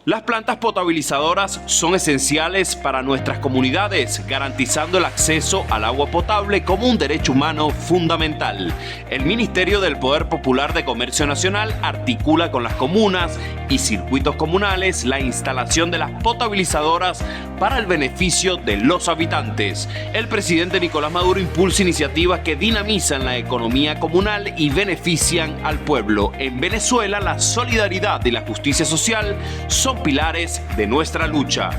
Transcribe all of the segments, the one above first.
Las plantas potabilizadoras son esenciales para nuestras comunidades, garantizando el acceso al agua potable como un derecho humano fundamental. El Ministerio del Poder Popular de Comercio Nacional articula con las comunas y circuitos comunales la instalación de las potabilizadoras para el beneficio de los habitantes. El presidente Nicolás Maduro impulsa iniciativas que dinamizan la economía comunal y benefician al pueblo. En Venezuela, la solidaridad y la justicia social son pilares de nuestra lucha.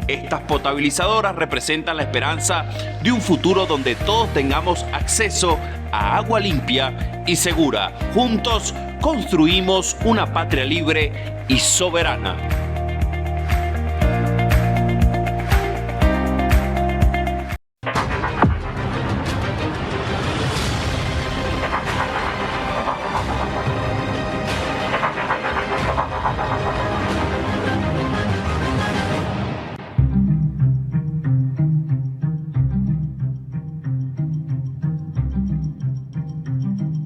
Estas potabilizadoras representan la esperanza de un futuro donde todos tengamos acceso a agua limpia y segura. Juntos construimos una patria libre y soberana.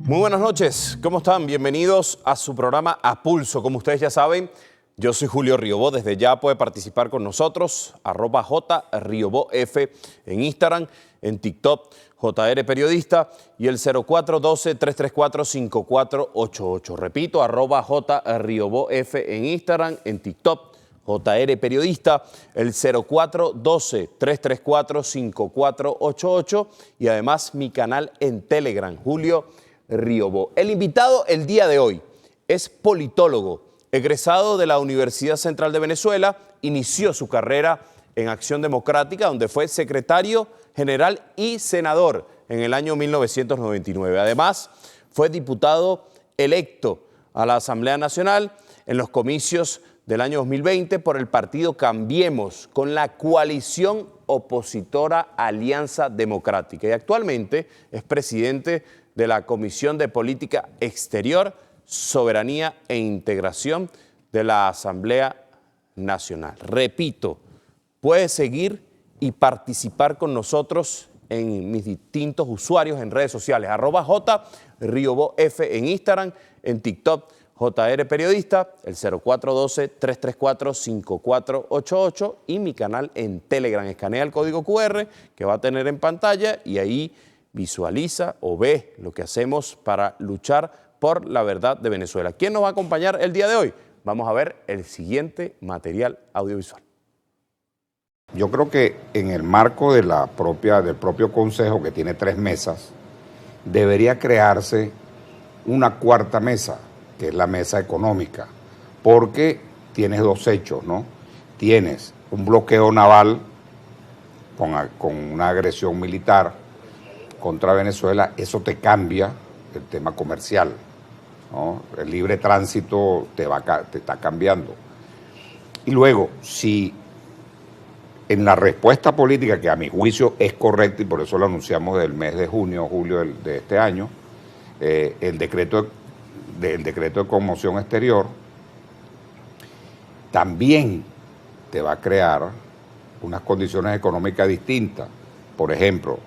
Muy buenas noches, ¿cómo están? Bienvenidos a su programa A Pulso. Como ustedes ya saben, yo soy Julio Riobó. Desde ya puede participar con nosotros, @JRiobóF en Instagram, en TikTok, JR Periodista y el 0412-334-5488. Repito, @JRiobóF en Instagram, en TikTok, JR Periodista, el 0412-334-5488 y además mi canal en Telegram, Julio Riobó. El invitado el día de hoy es politólogo, egresado de la Universidad Central de Venezuela, inició su carrera en Acción Democrática, donde fue secretario general y senador en el año 1999. Además, fue diputado electo a la Asamblea Nacional en los comicios del año 2020 por el partido Cambiemos, con la coalición opositora Alianza Democrática. Y actualmente es presidente de la Comisión de Política Exterior, Soberanía e Integración de la Asamblea Nacional. Repito, puede seguir y participar con nosotros en mis distintos usuarios en redes sociales, @JRiobóF en Instagram, en TikTok, JR Periodista, el 0412-334-5488 y mi canal en Telegram. Escanea el código QR que va a tener en pantalla y ahí visualiza o ve lo que hacemos para luchar por la verdad de Venezuela. ¿Quién nos va a acompañar el día de hoy? Vamos a ver el siguiente material audiovisual. Yo creo que en el marco de del propio Consejo, que tiene 3 mesas, debería crearse una cuarta mesa, que es la mesa económica, porque tienes 2 hechos, ¿no? Tienes un bloqueo naval con una agresión militar contra Venezuela, eso te cambia el tema comercial, ¿no? El libre tránsito te está cambiando. Y luego, si en la respuesta política, que a mi juicio es correcta, y por eso lo anunciamos del mes de junio, julio de este año, el decreto de conmoción exterior, también te va a crear unas condiciones económicas distintas. Por ejemplo,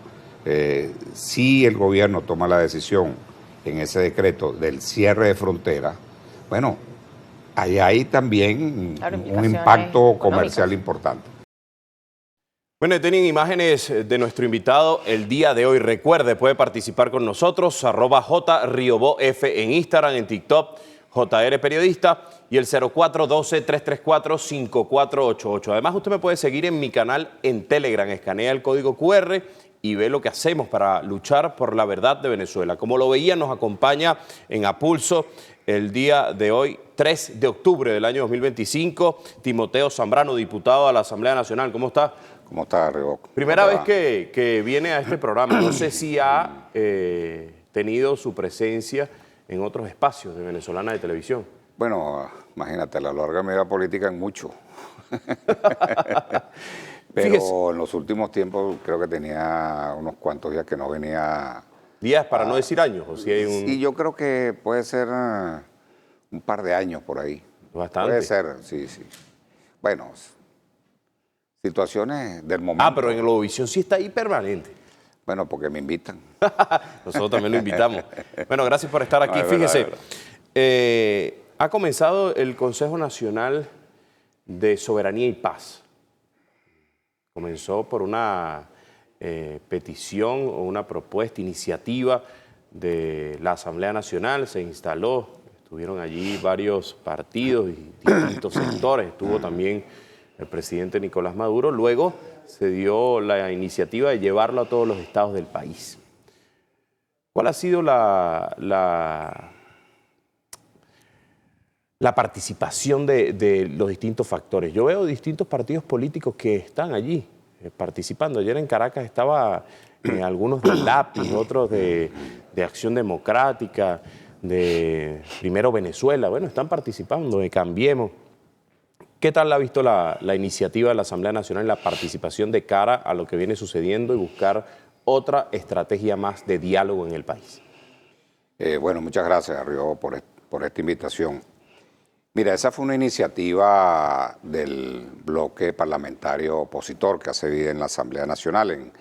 si el gobierno toma la decisión en ese decreto del cierre de fronteras, bueno, hay también un impacto comercial importante. Bueno, tienen imágenes de nuestro invitado el día de hoy. Recuerde, puede participar con nosotros, @JRiobóF en Instagram, en TikTok, JR Periodista y el 0412-334-5488. Además, usted me puede seguir en mi canal en Telegram, escanea el código QR y ve lo que hacemos para luchar por la verdad de Venezuela. Como lo veía, nos acompaña en A Pulso el día de hoy, 3 de octubre del año 2025, Timoteo Zambrano, diputado a la Asamblea Nacional. ¿Cómo está? ¿Cómo está, Riobó? Primera vez que viene a este programa. No sé si ha tenido su presencia en otros espacios de Venezolana de Televisión. Bueno, imagínate, a lo largo de mi vida política en mucho. Pero fíjese, en los últimos tiempos creo que tenía unos cuantos días que no venía. ¿Días para no decir años? ¿O si hay un... Sí, yo creo que puede ser un par de años por ahí. Bastante. Puede ser, sí. Bueno, situaciones del momento. Pero en Globovisión sí está ahí permanente. Bueno, porque me invitan. Nosotros también lo invitamos. Bueno, gracias por estar aquí. Fíjese, ha comenzado el Consejo Nacional de soberanía y paz. Comenzó por una petición o una propuesta, iniciativa de la Asamblea Nacional, se instaló, estuvieron allí varios partidos y distintos sectores, estuvo también el presidente Nicolás Maduro, luego se dio la iniciativa de llevarlo a todos los estados del país. ¿Cuál ha sido la participación de los distintos factores? Yo veo distintos partidos políticos que están allí participando. Ayer en Caracas estaba algunos del Lápiz, otros de Acción Democrática, de Primero Venezuela. Bueno, están participando, de Cambiemos. ¿Qué tal ha visto la iniciativa de la Asamblea Nacional y la participación de cara a lo que viene sucediendo y buscar otra estrategia más de diálogo en el país? Bueno, muchas gracias, Río, por esta invitación. Mira, esa fue una iniciativa del bloque parlamentario opositor que hace vida en la Asamblea Nacional.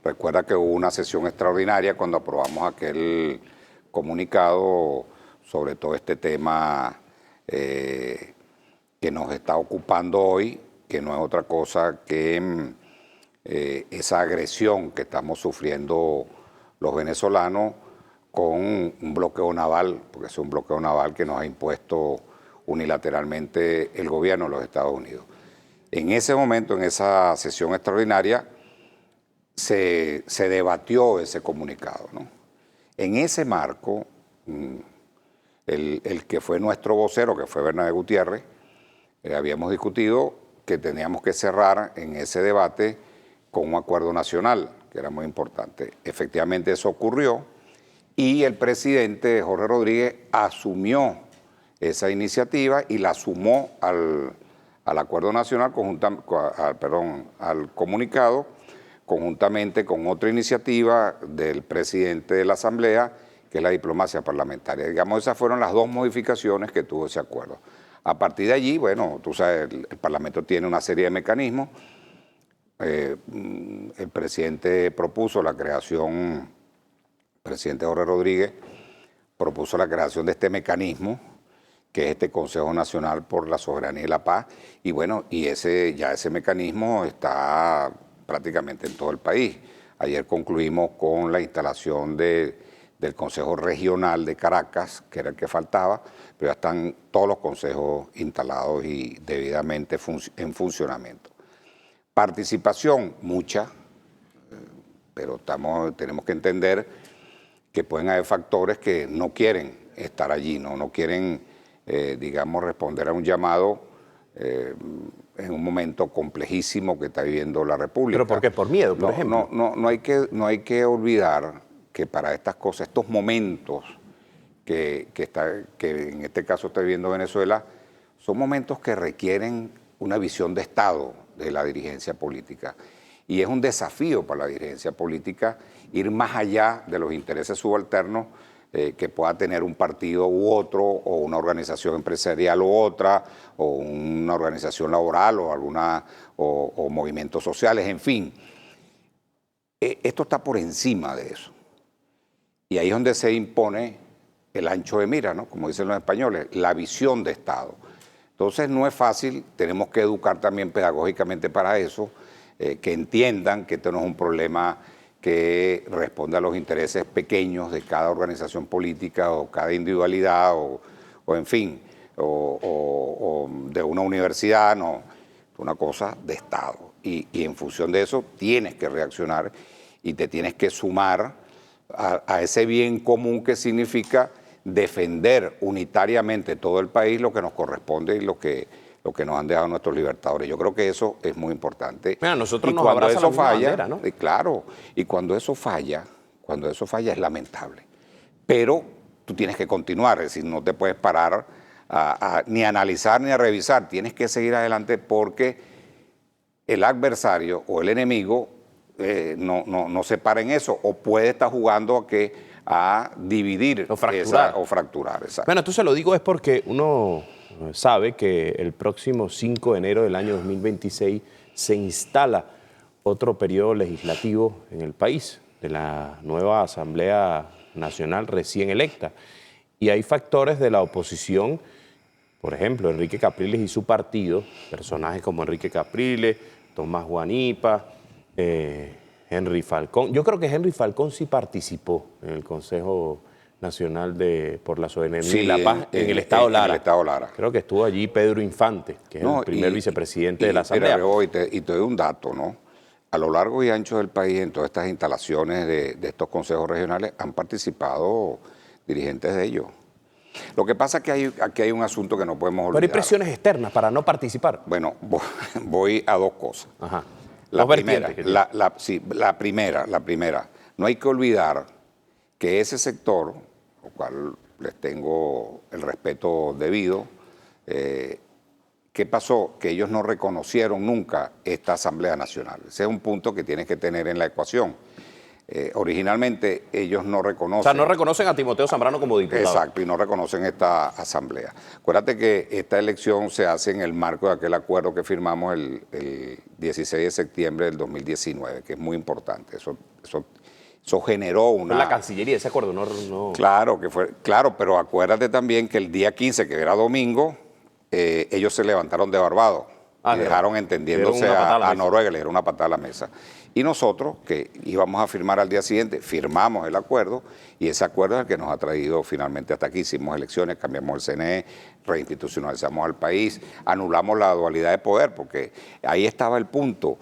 Recuerda que hubo una sesión extraordinaria cuando aprobamos aquel comunicado sobre todo este tema que nos está ocupando hoy, que no es otra cosa que esa agresión que estamos sufriendo los venezolanos con un bloqueo naval, porque es un bloqueo naval que nos ha impuesto unilateralmente el gobierno de los Estados Unidos. En ese momento, en esa sesión extraordinaria, se debatió ese comunicado, ¿no? En ese marco, el que fue nuestro vocero, que fue Bernabé Gutiérrez, habíamos discutido que teníamos que cerrar en ese debate con un acuerdo nacional, que era muy importante. Efectivamente eso ocurrió y el presidente Jorge Rodríguez asumió esa iniciativa y la sumó al acuerdo nacional, al comunicado, conjuntamente con otra iniciativa del presidente de la Asamblea, que es la diplomacia parlamentaria. Digamos, esas fueron las dos modificaciones que tuvo ese acuerdo. A partir de allí, bueno, tú sabes, el Parlamento tiene una serie de mecanismos. El presidente propuso la creación, el presidente Jorge Rodríguez propuso la creación de este mecanismo, que es este Consejo Nacional por la Soberanía y la Paz, y bueno, ya ese mecanismo está prácticamente en todo el país. Ayer concluimos con la instalación del Consejo Regional de Caracas, que era el que faltaba, pero ya están todos los consejos instalados y debidamente en funcionamiento. Participación, mucha, pero tenemos que entender que pueden haber factores que no quieren estar allí, no quieren, digamos, responder a un llamado en un momento complejísimo que está viviendo la República. ¿Pero por qué? ¿Por miedo, por ejemplo? No hay que olvidar que para estas cosas, estos momentos que en este caso está viviendo Venezuela, son momentos que requieren una visión de Estado de la dirigencia política. Y es un desafío para la dirigencia política ir más allá de los intereses subalternos que pueda tener un partido u otro, o una organización empresarial u otra, o una organización laboral, o movimientos sociales, en fin. Esto está por encima de eso. Y ahí es donde se impone el ancho de mira, ¿no? Como dicen los españoles, la visión de Estado. Entonces no es fácil, tenemos que educar también pedagógicamente para eso, que entiendan que esto no es un problema que responde a los intereses pequeños de cada organización política o cada individualidad o en fin, o de una universidad, no, es una cosa de Estado. Y en función de eso tienes que reaccionar y te tienes que sumar a ese bien común que significa defender unitariamente todo el país lo que nos corresponde y lo que nos han dejado nuestros libertadores. Yo creo que eso es muy importante. Mira, nosotros y nos cuando abraza eso la misma falla, bandera, ¿no? Claro, y cuando eso falla es lamentable. Pero tú tienes que continuar, es decir, no te puedes parar ni a analizar ni a revisar, tienes que seguir adelante porque el adversario o el enemigo no se para en eso, o puede estar jugando a dividir o fracturar. o fracturar. Exacto. Bueno, tú se lo digo es porque uno sabe que el próximo 5 de enero del año 2026 se instala otro periodo legislativo en el país, de la nueva Asamblea Nacional recién electa. Y hay factores de la oposición por ejemplo, Enrique Capriles y su partido, personajes como Enrique Capriles, Tomás Guanipa, Henry Falcón. Yo creo que Henry Falcón sí participó en el Consejo Nacional por la Soberanía y la Paz en el Estado Lara. En el Estado Lara. Creo que estuvo allí Pedro Infante, que es el primer vicepresidente de la Asamblea. Y te doy un dato, ¿no? A lo largo y ancho del país, en todas estas instalaciones de estos consejos regionales, han participado dirigentes de ellos. Lo que pasa es que aquí hay un asunto que no podemos olvidar. Pero hay presiones externas para no participar. Bueno, voy a dos cosas. Ajá. La primera, no hay que olvidar que ese sector, lo cual les tengo el respeto debido, ¿qué pasó? Que ellos no reconocieron nunca esta Asamblea Nacional. Ese es un punto que tienes que tener en la ecuación. Originalmente ellos no reconocen... O sea, no reconocen a Timoteo Zambrano como diputado. Exacto, y no reconocen esta asamblea. Acuérdate que esta elección se hace en el marco de aquel acuerdo que firmamos el 16 de septiembre del 2019, que es muy importante. Eso generó una... Fue la Cancillería ese acuerdo, no... Claro, pero acuérdate también que el día 15, que era domingo, ellos se levantaron de Barbados. Y dejaron entendiéndose a Noruega, le dieron una patada a la mesa. Y nosotros, que íbamos a firmar al día siguiente, firmamos el acuerdo, y ese acuerdo es el que nos ha traído finalmente hasta aquí. Hicimos elecciones, cambiamos el CNE, reinstitucionalizamos al país, anulamos la dualidad de poder, porque ahí estaba el punto.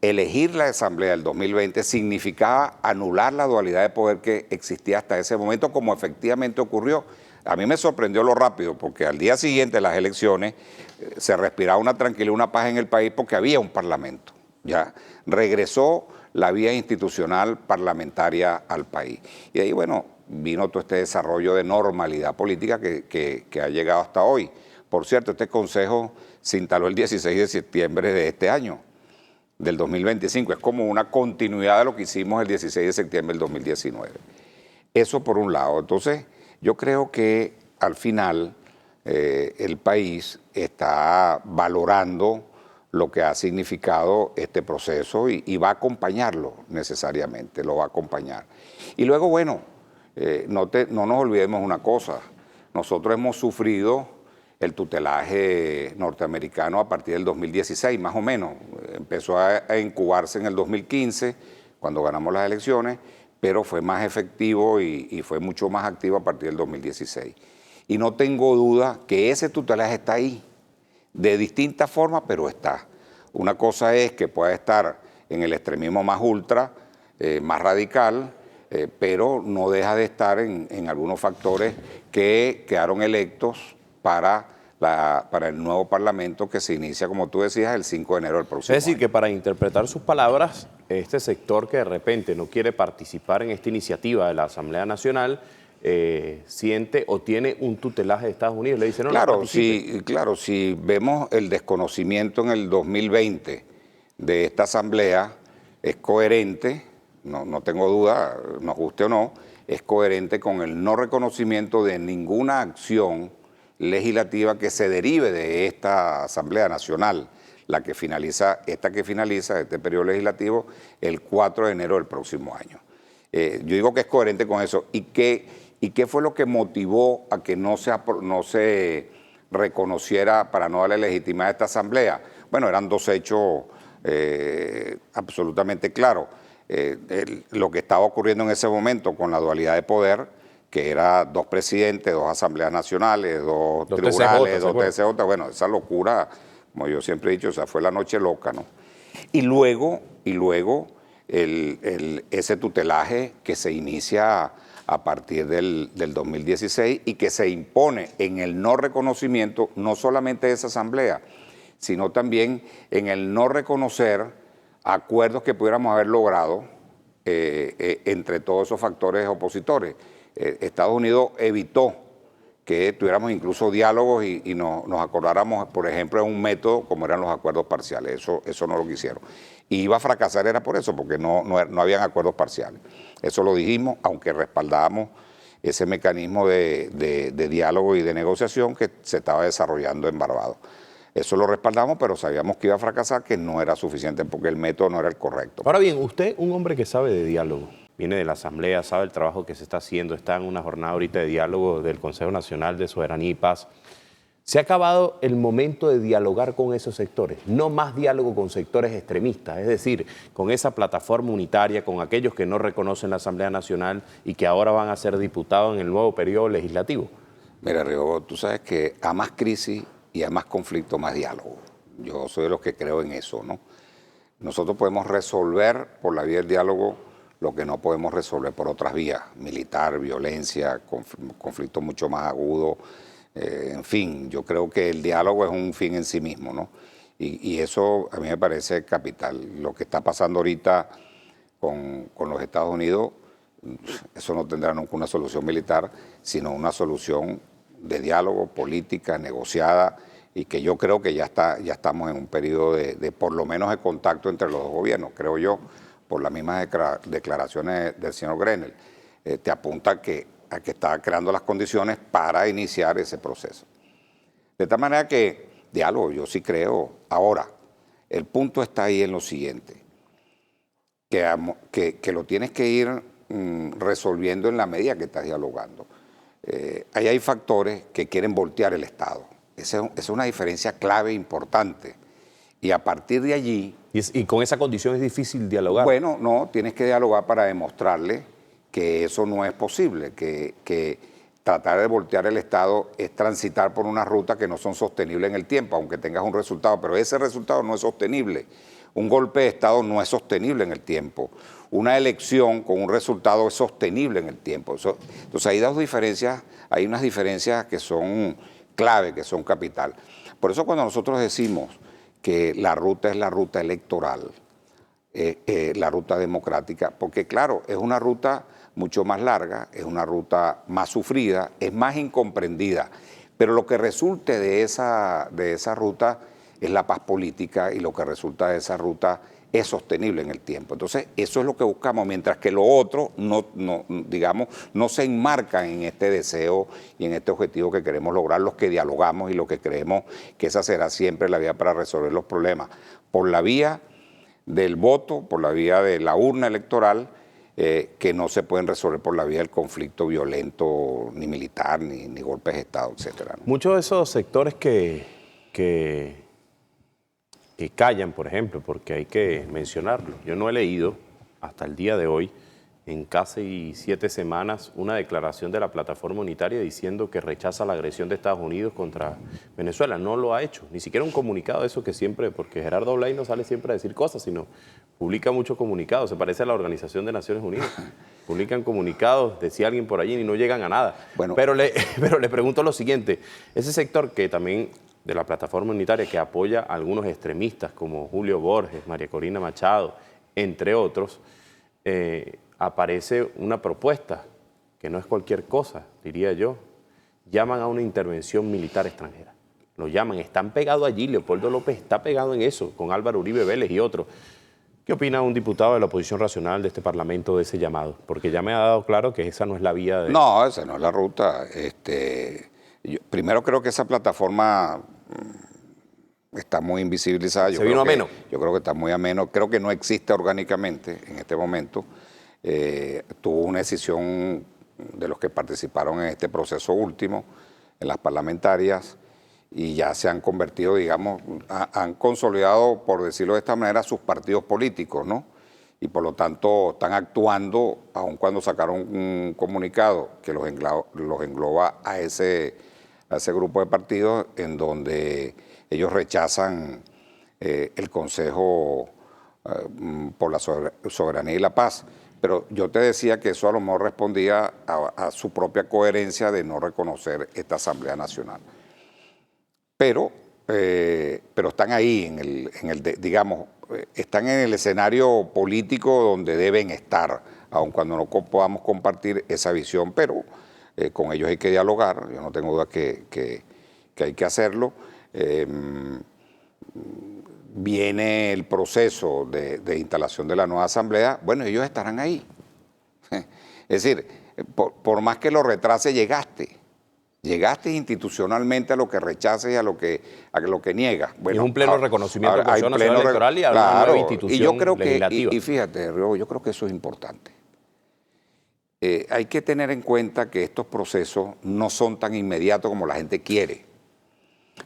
Elegir la Asamblea del 2020 significaba anular la dualidad de poder que existía hasta ese momento, como efectivamente ocurrió. A mí me sorprendió lo rápido, porque al día siguiente de las elecciones se respiraba una tranquilidad, una paz en el país, porque había un parlamento. Ya regresó la vía institucional parlamentaria al país. Y ahí, bueno, vino todo este desarrollo de normalidad política que ha llegado hasta hoy. Por cierto, este consejo se instaló el 16 de septiembre de este año, del 2025. Es como una continuidad de lo que hicimos el 16 de septiembre del 2019. Eso por un lado. Entonces, yo creo que al final el país está valorando lo que ha significado este proceso y va a acompañarlo necesariamente, lo va a acompañar. Y luego, bueno, no nos olvidemos una cosa, nosotros hemos sufrido el tutelaje norteamericano a partir del 2016, más o menos. Empezó a incubarse en el 2015, cuando ganamos las elecciones, pero fue más efectivo y fue mucho más activo a partir del 2016. Y no tengo duda que ese tutelaje está ahí, de distintas formas, pero está. Una cosa es que pueda estar en el extremismo más ultra, más radical, pero no deja de estar en algunos factores que quedaron electos para el nuevo Parlamento que se inicia, como tú decías, el 5 de enero del próximo año. Es decir, que para interpretar sus palabras, este sector que de repente no quiere participar en esta iniciativa de la Asamblea Nacional, siente o tiene un tutelaje de Estados Unidos. Le dicen, no, claro, si vemos el desconocimiento en el 2020 de esta Asamblea, es coherente, no tengo duda, nos guste o no, es coherente con el no reconocimiento de ninguna acción legislativa que se derive de esta Asamblea Nacional, esta que finaliza este periodo legislativo el 4 de enero del próximo año. Yo digo que es coherente con eso. ¿Y qué fue lo que motivó a que no se reconociera para no darle legitimidad a esta Asamblea? Bueno, eran dos hechos absolutamente claros. Lo que estaba ocurriendo en ese momento con la dualidad de poder, que era dos presidentes, dos asambleas nacionales, dos tribunales, dos TCJ. Bueno, esa locura, como yo siempre he dicho, o sea, fue la noche loca, ¿no? Y luego ese tutelaje que se inicia a partir del 2016 y que se impone en el no reconocimiento no solamente de esa asamblea, sino también en el no reconocer acuerdos que pudiéramos haber logrado entre todos esos factores opositores. Estados Unidos evitó que tuviéramos incluso diálogos y nos acordáramos, por ejemplo, de un método como eran los acuerdos parciales. Eso no lo quisieron. Y iba a fracasar era por eso, porque no habían acuerdos parciales. Eso lo dijimos, aunque respaldábamos ese mecanismo de diálogo y de negociación que se estaba desarrollando en Barbados. Eso lo respaldamos, pero sabíamos que iba a fracasar, que no era suficiente porque el método no era el correcto. Ahora bien, usted, un hombre que sabe de diálogo, viene de la Asamblea, sabe el trabajo que se está haciendo, está en una jornada ahorita de diálogo del Consejo Nacional de Soberanía y Paz. Se ha acabado el momento de dialogar con esos sectores, no más diálogo con sectores extremistas, es decir, con esa plataforma unitaria, con aquellos que no reconocen la Asamblea Nacional y que ahora van a ser diputados en el nuevo periodo legislativo. Mira, Rigo, tú sabes que a más crisis y a más conflicto, más diálogo. Yo soy de los que creo en eso, ¿no? Nosotros podemos resolver por la vía del diálogo lo que no podemos resolver por otras vías, militar, violencia, conflicto mucho más agudo. En fin, yo creo que el diálogo es un fin en sí mismo, ¿no? Y eso a mí me parece capital. Lo que está pasando ahorita con los Estados Unidos, eso no tendrá nunca una solución militar, sino una solución de diálogo, política, negociada, y que yo creo que ya estamos en un periodo de por lo menos de contacto entre los dos gobiernos, creo yo, por las mismas declaraciones del señor Grenell. Te apunta a que está creando las condiciones para iniciar ese proceso. De tal manera que diálogo, yo sí creo. Ahora, el punto está ahí en lo siguiente, que lo tienes que ir resolviendo en la medida que estás dialogando. Ahí hay factores que quieren voltear el Estado. Esa es una diferencia clave importante. Y a partir de allí... Y con esa condición es difícil dialogar. Bueno, no, tienes que dialogar para demostrarle que eso no es posible, que tratar de voltear el Estado es transitar por una ruta que no son sostenibles en el tiempo, aunque tengas un resultado, pero ese resultado no es sostenible. Un golpe de Estado no es sostenible en el tiempo. Una elección con un resultado es sostenible en el tiempo. Entonces hay dos diferencias, hay unas diferencias que son clave, que son capital. Por eso cuando nosotros decimos que la ruta es la ruta electoral, la ruta democrática, porque claro, es una ruta mucho más larga, es una ruta más sufrida, es más incomprendida, pero lo que resulte de esa ruta es la paz política y lo que resulta de esa ruta es sostenible en el tiempo. Entonces, eso es lo que buscamos, mientras que lo otro no se enmarca en este deseo y en este objetivo que queremos lograr los que dialogamos y lo que creemos que esa será siempre la vía para resolver los problemas. Por la vía del voto, por la vía de la urna electoral, que no se pueden resolver por la vía del conflicto violento, ni militar, ni golpes de Estado, etcétera, ¿no? Muchos de esos sectores que callan, por ejemplo, porque hay que mencionarlo. Yo no he leído hasta el día de hoy, en casi 7 semanas, una declaración de la plataforma unitaria diciendo que rechaza la agresión de Estados Unidos contra Venezuela. No lo ha hecho, ni siquiera un comunicado de eso que siempre, porque Gerardo Blay no sale siempre a decir cosas, sino publica muchos comunicados, se parece a la Organización de Naciones Unidas. Publican comunicados, decía alguien por allí, y no llegan a nada. Bueno, pero le pregunto lo siguiente, ese sector que también de la plataforma unitaria que apoya a algunos extremistas como Julio Borges, María Corina Machado, entre otros, aparece una propuesta que no es cualquier cosa, diría yo. Llaman a una intervención militar extranjera. Lo llaman, están pegados allí, Leopoldo López está pegado en eso, con Álvaro Uribe Vélez y otros. ¿Qué opina un diputado de la oposición racional de este Parlamento de ese llamado? Porque ya me ha dado claro que esa no es la vía de... No, esa no es la ruta. Yo primero creo que esa plataforma está muy invisibilizada. ¿Se vino ameno? Yo creo que está muy ameno. Creo que no existe orgánicamente en este momento. Tuvo una decisión de los que participaron en este proceso último, en las parlamentarias, y ya se han convertido, digamos, han consolidado, por decirlo de esta manera, sus partidos políticos, ¿no? Y por lo tanto están actuando, aun cuando sacaron un comunicado que los engloba a ese grupo de partidos, en donde ellos rechazan el Consejo por la Soberanía y la Paz. Pero yo te decía que eso a lo mejor respondía a su propia coherencia de no reconocer esta Asamblea Nacional. Pero están ahí, digamos, están en el escenario político donde deben estar, aun cuando no podamos compartir esa visión, pero con ellos hay que dialogar, yo no tengo duda que hay que hacerlo. Viene el proceso de instalación de la nueva asamblea, bueno, ellos estarán ahí. Es decir, por más que lo retrase, llegaste institucionalmente a lo que rechaces y a lo que niegas. Bueno, y es un pleno reconocimiento del Consejo Nacional Electoral y a una nueva institución y yo creo legislativa. Y fíjate, Río, yo creo que eso es importante. Hay que tener en cuenta que estos procesos no son tan inmediatos como la gente quiere.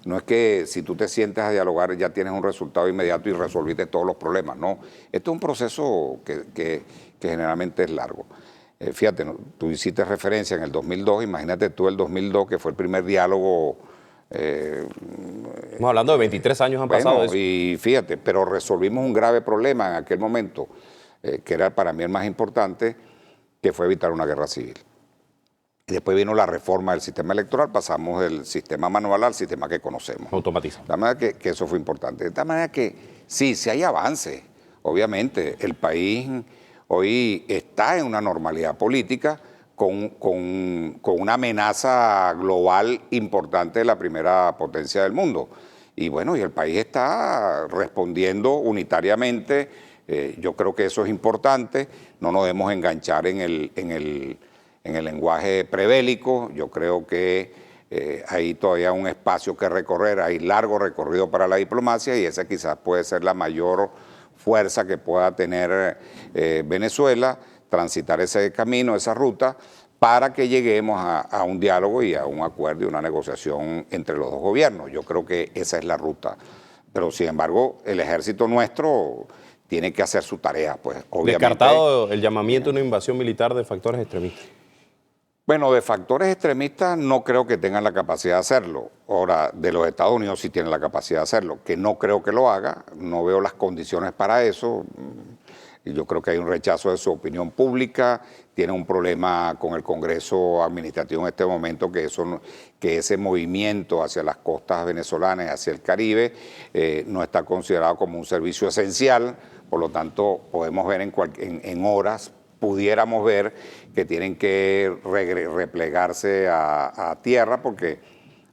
No es que si tú te sientes a dialogar ya tienes un resultado inmediato y resolviste todos los problemas, no. Esto es un proceso que generalmente es largo. Fíjate, ¿no? Tú hiciste referencia en el 2002, imagínate tú el 2002, que fue el primer diálogo. Estamos hablando de 23 años han pasado de eso. Y fíjate, pero resolvimos un grave problema en aquel momento, que era para mí el más importante, que fue evitar una guerra civil. Y después vino la reforma del sistema electoral, pasamos del sistema manual al sistema que conocemos. Automatizado. De manera que eso fue importante. De tal manera que sí hay avances. Obviamente, el país hoy está en una normalidad política con una amenaza global importante de la primera potencia del mundo. Y bueno, y el país está respondiendo unitariamente. Yo creo que eso es importante. No nos debemos enganchar en el lenguaje prebélico. Yo creo que hay todavía un espacio que recorrer, hay largo recorrido para la diplomacia y esa quizás puede ser la mayor fuerza que pueda tener Venezuela, transitar ese camino, esa ruta, para que lleguemos a un diálogo y a un acuerdo y una negociación entre los dos gobiernos. Yo creo que esa es la ruta. Pero sin embargo, el ejército nuestro tiene que hacer su tarea, pues obviamente. Descartado el llamamiento a una invasión militar de factores extremistas. Bueno, de factores extremistas no creo que tengan la capacidad de hacerlo. Ahora, de los Estados Unidos sí tienen la capacidad de hacerlo, que no creo que lo haga, no veo las condiciones para eso. Y yo creo que hay un rechazo de su opinión pública, tiene un problema con el Congreso Administrativo en este momento, que ese movimiento hacia las costas venezolanas, hacia el Caribe, no está considerado como un servicio esencial, por lo tanto podemos ver en horas, pudiéramos ver que tienen que replegarse a tierra porque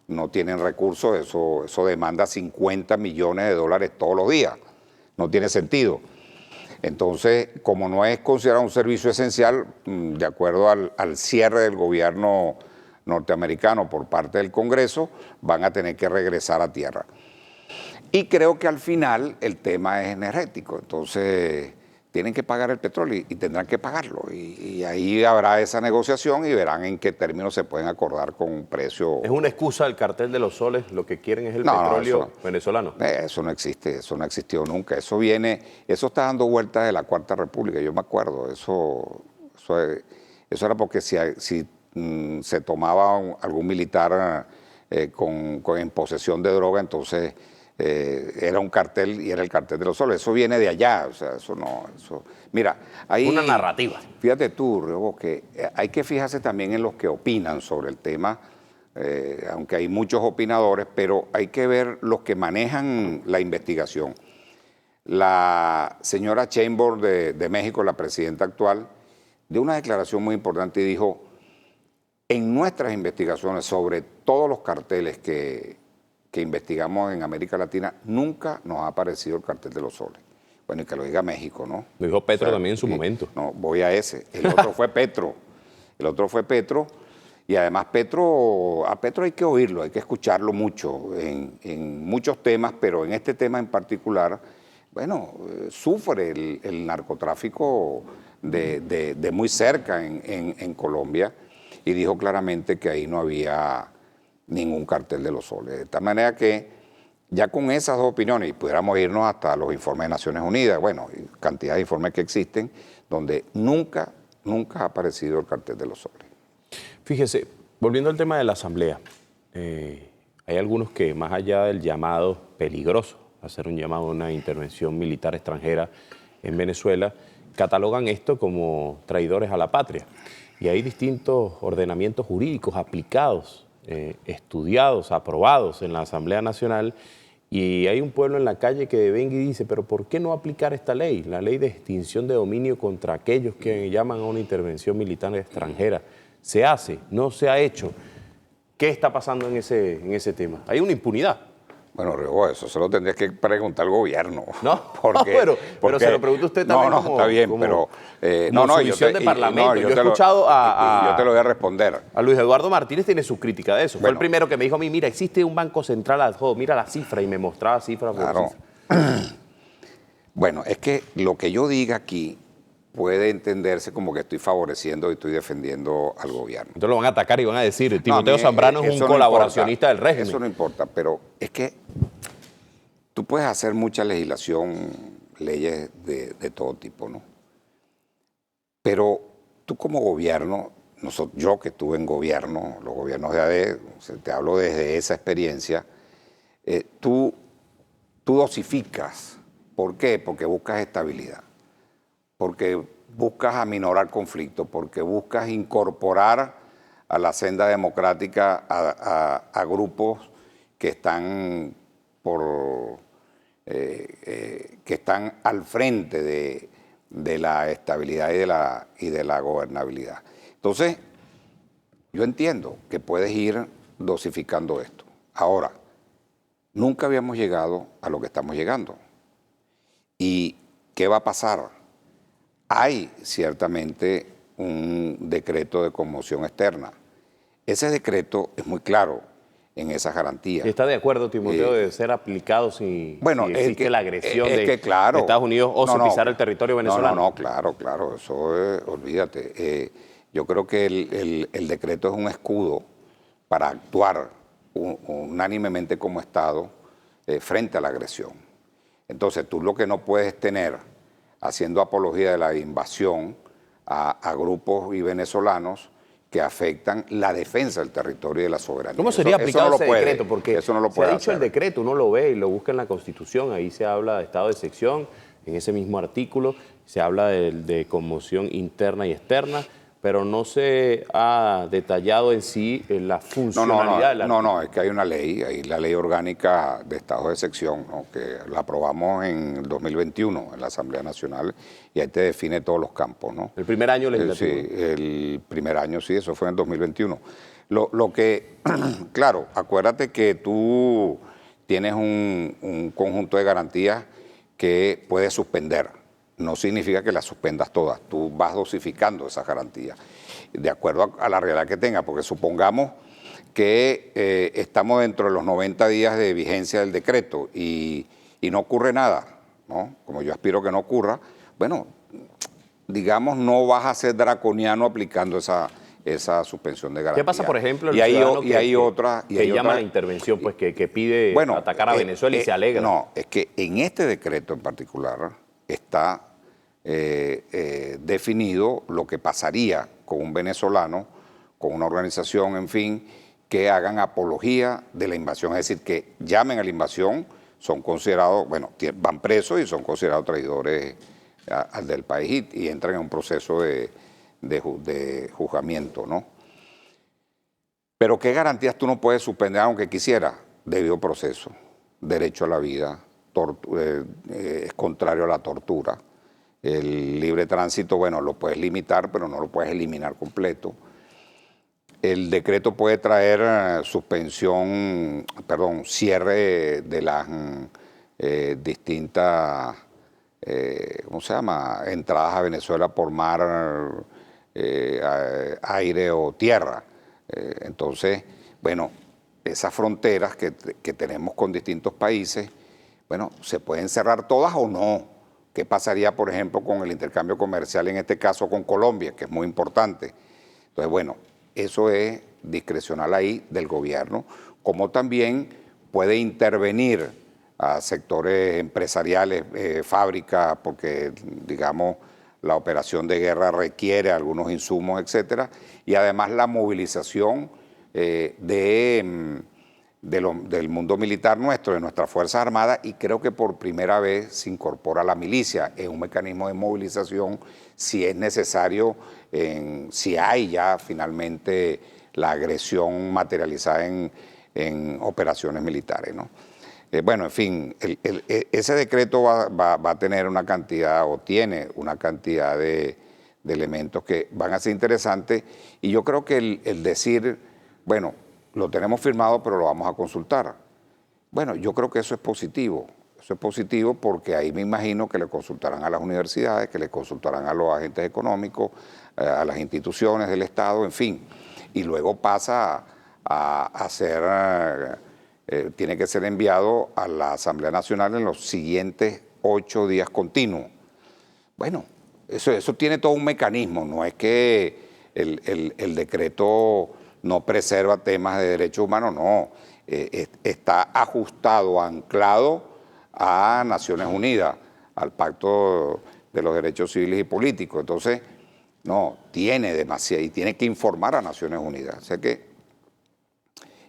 no tienen recursos, eso demanda 50 millones de dólares todos los días, no tiene sentido. Entonces, como no es considerado un servicio esencial, de acuerdo al cierre del gobierno norteamericano por parte del Congreso, van a tener que regresar a tierra. Y creo que al final el tema es energético, entonces tienen que pagar el petróleo y tendrán que pagarlo. Y ahí habrá esa negociación y verán en qué términos se pueden acordar con un precio. ¿Es una excusa el cartel de los soles? Lo que quieren es el petróleo venezolano. Eso no existe, eso no ha existido nunca. Eso está dando vueltas de la Cuarta República, yo me acuerdo. Eso era porque si se tomaba algún militar en posesión de droga, entonces era un cartel y era el cartel de los soles. Eso viene de allá, o sea, Mira, hay una narrativa. Fíjate tú, Rebo, que hay que fijarse también en los que opinan sobre el tema, aunque hay muchos opinadores, pero hay que ver los que manejan la investigación. La señora Sheinbaum de México, la presidenta actual, dio una declaración muy importante y dijo, en nuestras investigaciones sobre todos los carteles que investigamos en América Latina, nunca nos ha aparecido el cartel de los soles. Bueno, y que lo diga México, ¿no? Lo dijo Petro también en su momento. No, voy a ese. El otro fue Petro. Y además a Petro hay que oírlo, hay que escucharlo mucho en muchos temas, pero en este tema en particular, bueno, sufre el narcotráfico de muy cerca en Colombia y dijo claramente que ahí no había ningún cartel de los soles. De tal manera que ya con esas dos opiniones, y pudiéramos irnos hasta los informes de Naciones Unidas, bueno, cantidad de informes que existen, donde nunca ha aparecido el cartel de los soles. Fíjese, volviendo al tema de la Asamblea, hay algunos que más allá del llamado peligroso, hacer un llamado a una intervención militar extranjera en Venezuela, catalogan esto como traidores a la patria. Y hay distintos ordenamientos jurídicos aplicados, estudiados, aprobados en la Asamblea Nacional, y hay un pueblo en la calle que venga y dice, pero ¿por qué no aplicar esta ley? La ley de extinción de dominio contra aquellos que llaman a una intervención militar extranjera. ¿Se hace? ¿No se ha hecho? ¿Qué está pasando en ese tema? Hay una impunidad. Bueno, Rebo, eso se lo tendrías que preguntar al gobierno. No, pero se lo pregunta usted también. No, está bien, pero... Submisión de Parlamento. Yo he escuchado yo te lo voy a responder. A Luis Eduardo Martínez tiene su crítica de eso. Fue el primero que me dijo a mí, mira, existe un banco central ad hoc, mira la cifra, y me mostraba cifra por cifra. Bueno, es que lo que yo diga aquí puede entenderse como que estoy favoreciendo y estoy defendiendo al gobierno. Entonces lo van a atacar y van a decir, No, a Timoteo mí, Zambrano es eso un no colaboracionista importa, del régimen. Eso no importa, pero es que tú puedes hacer mucha legislación, leyes de todo tipo, ¿no? Pero tú como gobierno, yo que estuve en gobierno, los gobiernos de AD, te hablo desde esa experiencia, tú dosificas. ¿Por qué? Porque buscas estabilidad, porque buscas aminorar conflictos, porque buscas incorporar a la senda democrática a grupos que están que están al frente de la estabilidad y de la gobernabilidad. Entonces, yo entiendo que puedes ir dosificando esto. Ahora, nunca habíamos llegado a lo que estamos llegando. ¿Y qué va a pasar? Hay ciertamente un decreto de conmoción externa. Ese decreto es muy claro en esas garantías. ¿Está de acuerdo, Timoteo, de ser aplicado si existe la agresión de Estados Unidos o pisar el territorio venezolano? No, claro, eso olvídate. Yo creo que el decreto es un escudo para actuar unánimemente como Estado frente a la agresión. Entonces, tú lo que no puedes tener haciendo apología de la invasión a grupos y venezolanos que afectan la defensa del territorio y de la soberanía. ¿Cómo sería aplicado ese decreto? Porque eso no lo se puede ha dicho hacer. el decreto, uno lo ve y lo busca en la Constitución, ahí se habla de estado de excepción, en ese mismo artículo se habla de conmoción interna y externa, pero no se ha detallado en sí la funcionalidad del artículo. No, es que hay una ley, hay la ley orgánica de estado de excepción, ¿no? Que la aprobamos en el 2021 en la Asamblea Nacional y ahí te define todos los campos, ¿no? El primer año legislativo. Sí, el primer año, sí, eso fue en el 2021. Lo que, claro, acuérdate que tú tienes un conjunto de garantías que puedes suspender. No significa que las suspendas todas, tú vas dosificando esas garantías, de acuerdo a la realidad que tenga, porque supongamos que estamos dentro de los 90 días de vigencia del decreto y no ocurre nada, ¿no? Como yo aspiro que no ocurra, bueno, digamos, no vas a ser draconiano aplicando esa suspensión de garantía. ¿Qué pasa, por ejemplo, que llama a la intervención, pues que pide atacar a Venezuela y se alegra? No, es que en este decreto en particular está definido lo que pasaría con un venezolano, con una organización, en fin, que hagan apología de la invasión, es decir, que llamen a la invasión, son considerados, bueno, van presos y son considerados traidores al del país y entran en un proceso de juzgamiento, ¿no? Pero ¿qué garantías tú no puedes suspender aunque quisieras? Debido proceso, derecho a la vida, es contrario a la tortura. El libre tránsito, bueno, lo puedes limitar, pero no lo puedes eliminar completo. El decreto puede traer cierre de las distintas, ¿cómo se llama?, entradas a Venezuela por mar, aire o tierra. Entonces, bueno, esas fronteras que tenemos con distintos países, bueno, se pueden cerrar todas o no. ¿Qué pasaría, por ejemplo, con el intercambio comercial, en este caso con Colombia, que es muy importante? Entonces, bueno, eso es discrecional ahí del gobierno, como también puede intervenir a sectores empresariales, fábricas, porque, digamos, la operación de guerra requiere algunos insumos, etcétera, y además la movilización del mundo militar nuestro, de nuestras Fuerzas Armadas, y creo que por primera vez se incorpora la milicia en un mecanismo de movilización si es necesario, si hay ya finalmente la agresión materializada en operaciones militares, ¿no? Bueno, en fin, ese decreto va a tener una cantidad, o tiene una cantidad de elementos que van a ser interesantes, y yo creo que el decir, bueno, lo tenemos firmado, pero lo vamos a consultar. Bueno, yo creo que eso es positivo. Eso es positivo porque ahí me imagino que le consultarán a las universidades, que le consultarán a los agentes económicos, a las instituciones del Estado, en fin. Y luego pasa a ser, tiene que ser enviado a la Asamblea Nacional en los siguientes 8 días continuos. Bueno, eso tiene todo un mecanismo, no es que el decreto no preserva temas de derechos humanos, no, está ajustado, anclado a Naciones Unidas, al Pacto de los Derechos Civiles y Políticos. Entonces, no, tiene demasiado y tiene que informar a Naciones Unidas. O sea que,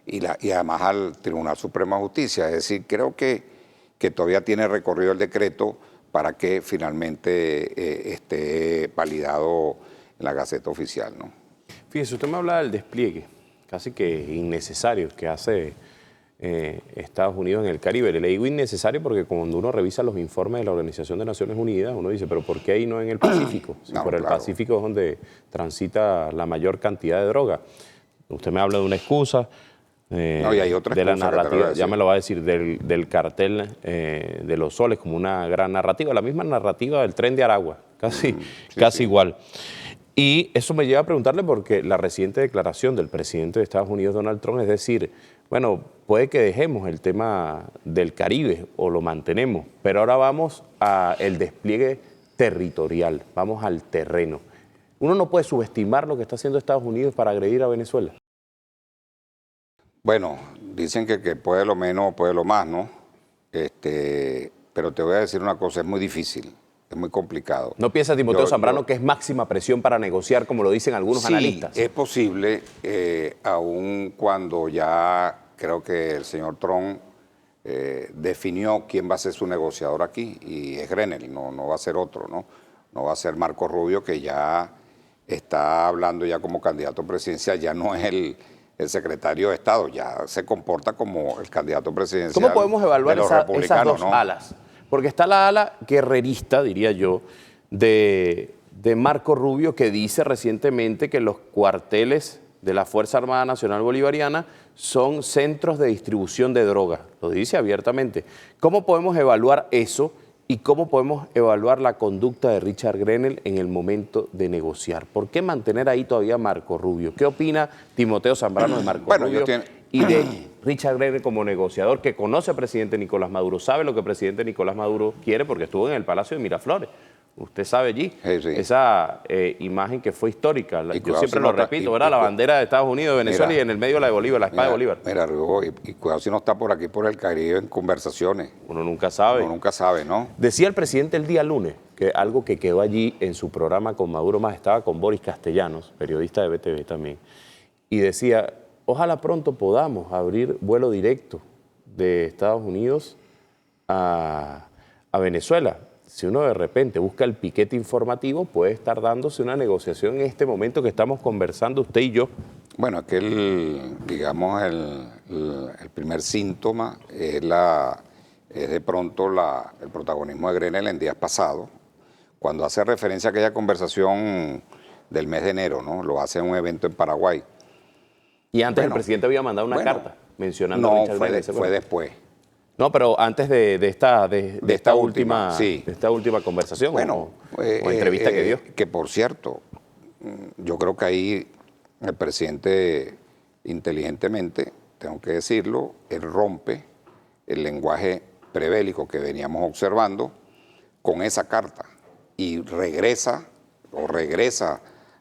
y además al Tribunal Supremo de Justicia. Es decir, creo que todavía tiene recorrido el decreto para que finalmente esté validado en la Gaceta Oficial, ¿no? Fíjese, usted me habla del despliegue, casi que innecesario, que hace Estados Unidos en el Caribe. Le digo innecesario porque cuando uno revisa los informes de la Organización de Naciones Unidas, uno dice, pero ¿por qué ahí no en el Pacífico? Si No, por el claro. Pacífico es donde transita la mayor cantidad de droga. Usted me habla de una excusa. No, y hay otra de la excusa que te lo voy a narrativa, decir. ya me lo va a decir, del cartel de los soles como una gran narrativa, la misma narrativa del tren de Aragua, casi sí. igual. Y eso me lleva a preguntarle porque la reciente declaración del presidente de Estados Unidos, Donald Trump, es decir, bueno, puede que dejemos el tema del Caribe o lo mantenemos, pero ahora vamos al despliegue territorial, vamos al terreno. Uno no puede subestimar lo que está haciendo Estados Unidos para agredir a Venezuela. Bueno, dicen que puede lo menos, puede lo más, ¿no? Pero te voy a decir una cosa, es muy difícil, es muy complicado. ¿No piensa Timoteo Zambrano que es máxima presión para negociar, como lo dicen algunos analistas? Sí, es posible, aun cuando ya creo que el señor Trump definió quién va a ser su negociador aquí, y es Grenell, no va a ser otro, ¿no? No va a ser Marco Rubio, que ya está hablando ya como candidato presidencial, ya no es el secretario de Estado, ya se comporta como el candidato presidencial. ¿Cómo podemos evaluar de los esas republicanos, dos ¿no? alas? Porque está la ala guerrerista, diría yo, de Marco Rubio, que dice recientemente que los cuarteles de la Fuerza Armada Nacional Bolivariana son centros de distribución de drogas. Lo dice abiertamente. ¿Cómo podemos evaluar eso y cómo podemos evaluar la conducta de Richard Grenell en el momento de negociar? ¿Por qué mantener ahí todavía a Marco Rubio? ¿Qué opina Timoteo Zambrano de Marco Rubio y de Richard Grenell como negociador que conoce al presidente Nicolás Maduro, sabe lo que el presidente Nicolás Maduro quiere porque estuvo en el Palacio de Miraflores? Usted sabe allí, Sí. esa imagen que fue histórica. Yo siempre lo repito, ¿verdad? La bandera de Estados Unidos, de Venezuela, y en el medio la de Bolívar, la espada de Bolívar. Mira, Rigo, y cuidado si no está por aquí, por el Caribe, en conversaciones. Uno nunca sabe. Uno nunca sabe, ¿no? Decía el presidente el día lunes que algo que quedó allí en su programa con Maduro más, estaba con Boris Castellanos, periodista de BTV también, y decía, ojalá pronto podamos abrir vuelo directo de Estados Unidos a Venezuela. Si uno de repente busca el piquete informativo, puede estar dándose una negociación en este momento que estamos conversando usted y yo. Bueno, digamos, el primer síntoma es de pronto el protagonismo de Grenell en días pasados, cuando hace referencia a aquella conversación del mes de enero, ¿no? Lo hace en un evento en Paraguay. Y antes el presidente había mandado una carta mencionando a Richard Grenell. Fue después. No, pero antes de esta última conversación o entrevista que dio. Que por cierto, yo creo que ahí el presidente inteligentemente, tengo que decirlo, él rompe el lenguaje prebélico que veníamos observando con esa carta y regresa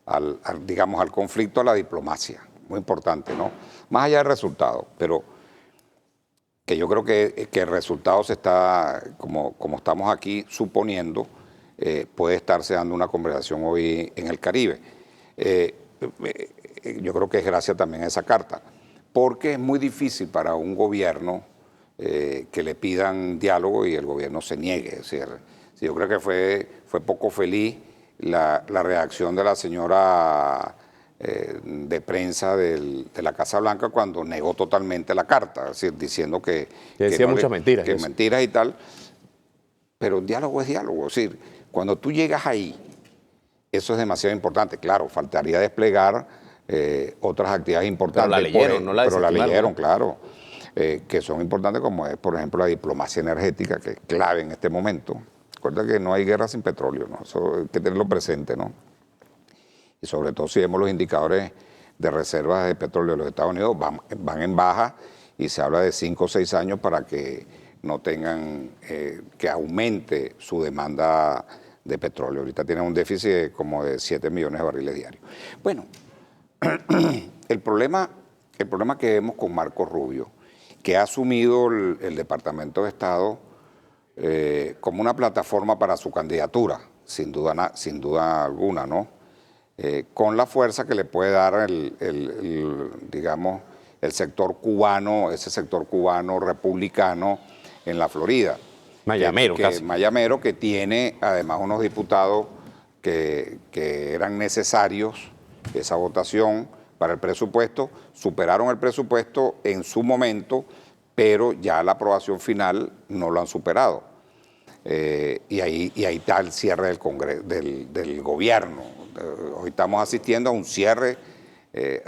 al conflicto, a la diplomacia. Muy importante, ¿no? Más allá del resultado, pero que yo creo que el resultado se está, como estamos aquí suponiendo, puede estarse dando una conversación hoy en el Caribe. Yo creo que es gracias también a esa carta, porque es muy difícil para un gobierno que le pidan diálogo y el gobierno se niegue. Es decir, yo creo que fue poco feliz la reacción de la señora de prensa de la Casa Blanca cuando negó totalmente la carta, es decir, diciendo que decía muchas mentiras. Que mentiras y tal, pero diálogo es diálogo, es decir, cuando tú llegas ahí, eso es demasiado importante. Claro, faltaría desplegar otras actividades importantes. Pero la leyeron, no la desestimaron. Pero la leyeron, claro, que son importantes, como es, por ejemplo, la diplomacia energética, que es clave en este momento. Recuerda que no hay guerra sin petróleo, ¿no? Eso hay que tenerlo presente, ¿no? Y sobre todo si vemos los indicadores de reservas de petróleo de los Estados Unidos, van en baja y se habla de 5 o 6 años para que no tengan, que aumente su demanda de petróleo. Ahorita tienen un déficit como de 7 millones de barriles diarios. Bueno, el problema que vemos con Marco Rubio, que ha asumido el Departamento de Estado como una plataforma para su candidatura, sin duda alguna, ¿no? Con la fuerza que le puede dar digamos, el sector cubano, ese sector cubano republicano en la Florida. Mayamero, casi. Mayamero, que tiene además unos diputados que eran necesarios, esa votación para el presupuesto, superaron el presupuesto en su momento, pero ya la aprobación final no lo han superado. Y ahí está el cierre del Congreso, del gobierno. Hoy estamos asistiendo a un cierre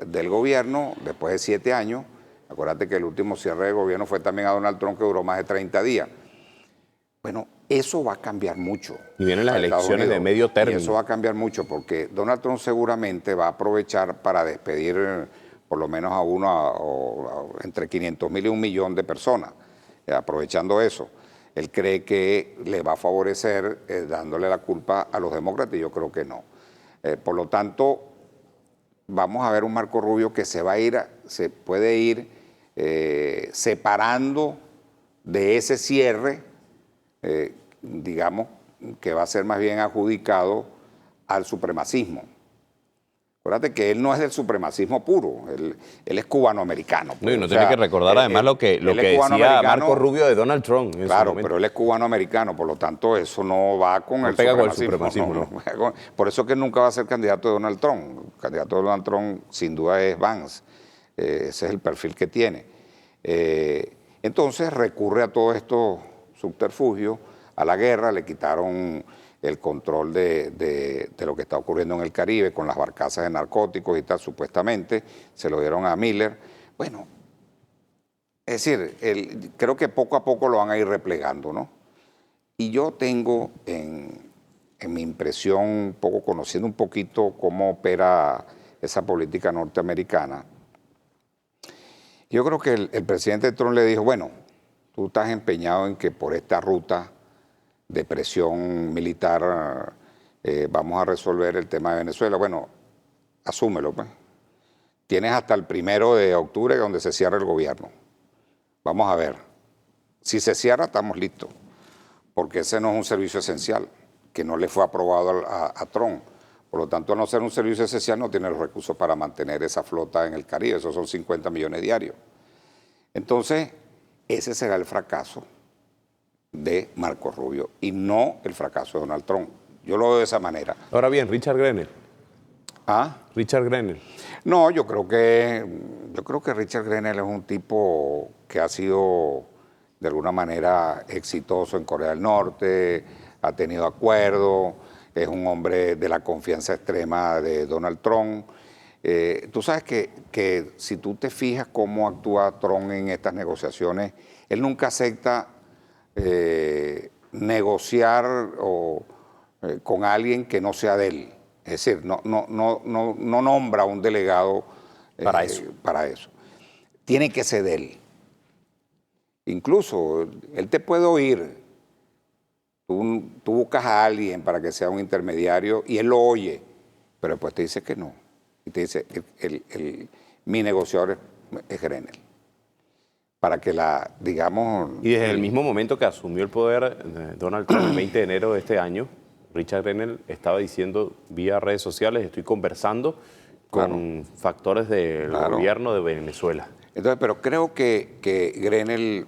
del gobierno después de 7 años. Acuérdate que el último cierre del gobierno fue también a Donald Trump, que duró más de 30 días. Bueno, eso va a cambiar mucho. Y vienen las elecciones de medio término. Y eso va a cambiar mucho porque Donald Trump seguramente va a aprovechar para despedir por lo menos entre 500,000 y 1 millón de personas, aprovechando eso. Él cree que le va a favorecer dándole la culpa a los demócratas y yo creo que no. Por lo tanto, vamos a ver un Marco Rubio que se puede ir separando de ese cierre, digamos, que va a ser más bien adjudicado al supremacismo. Acuérdate que él no es del supremacismo puro, él es cubanoamericano. No, y uno tiene que recordar además lo que decía Marco Rubio de Donald Trump. Claro, pero él es cubanoamericano, por lo tanto eso no va con el supremacismo. No. Por eso que nunca va a ser candidato de Donald Trump. El candidato de Donald Trump sin duda es Vance, ese es el perfil que tiene. Entonces recurre a todos estos subterfugios, a la guerra, le quitaron el control de lo que está ocurriendo en el Caribe con las barcazas de narcóticos y tal, supuestamente, se lo dieron a Miller. Bueno, es decir, creo que poco a poco lo van a ir replegando, ¿no? Y yo tengo en mi impresión, conociendo un poquito cómo opera esa política norteamericana, yo creo que el presidente Trump le dijo, bueno, tú estás empeñado en que por esta ruta de presión militar vamos a resolver el tema de Venezuela. Bueno, asúmelo, pues. Tienes hasta el 1 de octubre donde se cierra el gobierno. Vamos a ver. Si se cierra, estamos listos, porque ese no es un servicio esencial, que no le fue aprobado a Trump. Por lo tanto, al no ser un servicio esencial, no tiene los recursos para mantener esa flota en el Caribe. Esos son 50 millones diarios. Entonces, ese será el fracaso de Marco Rubio y no el fracaso de Donald Trump. Yo lo veo de esa manera. Ahora bien, Richard Grenell. ¿Ah? Richard Grenell. No, yo creo que Richard Grenell es un tipo que ha sido de alguna manera exitoso en Corea del Norte, ha tenido acuerdos, es un hombre de la confianza extrema de Donald Trump. Tú sabes que si tú te fijas cómo actúa Trump en estas negociaciones, él nunca acepta negociar con alguien que no sea de él. Es decir, no nombra un delegado para eso. Tiene que ser de él. Incluso, él te puede oír. Tú buscas a alguien para que sea un intermediario y él lo oye, pero después te dice que no. Y te dice, mi negociador es Grenell. Para que digamos... Y desde el mismo momento que asumió el poder Donald Trump el 20 de enero de este año, Richard Grenell estaba diciendo vía redes sociales, estoy conversando con factores del gobierno de Venezuela. Entonces, pero creo que Grenell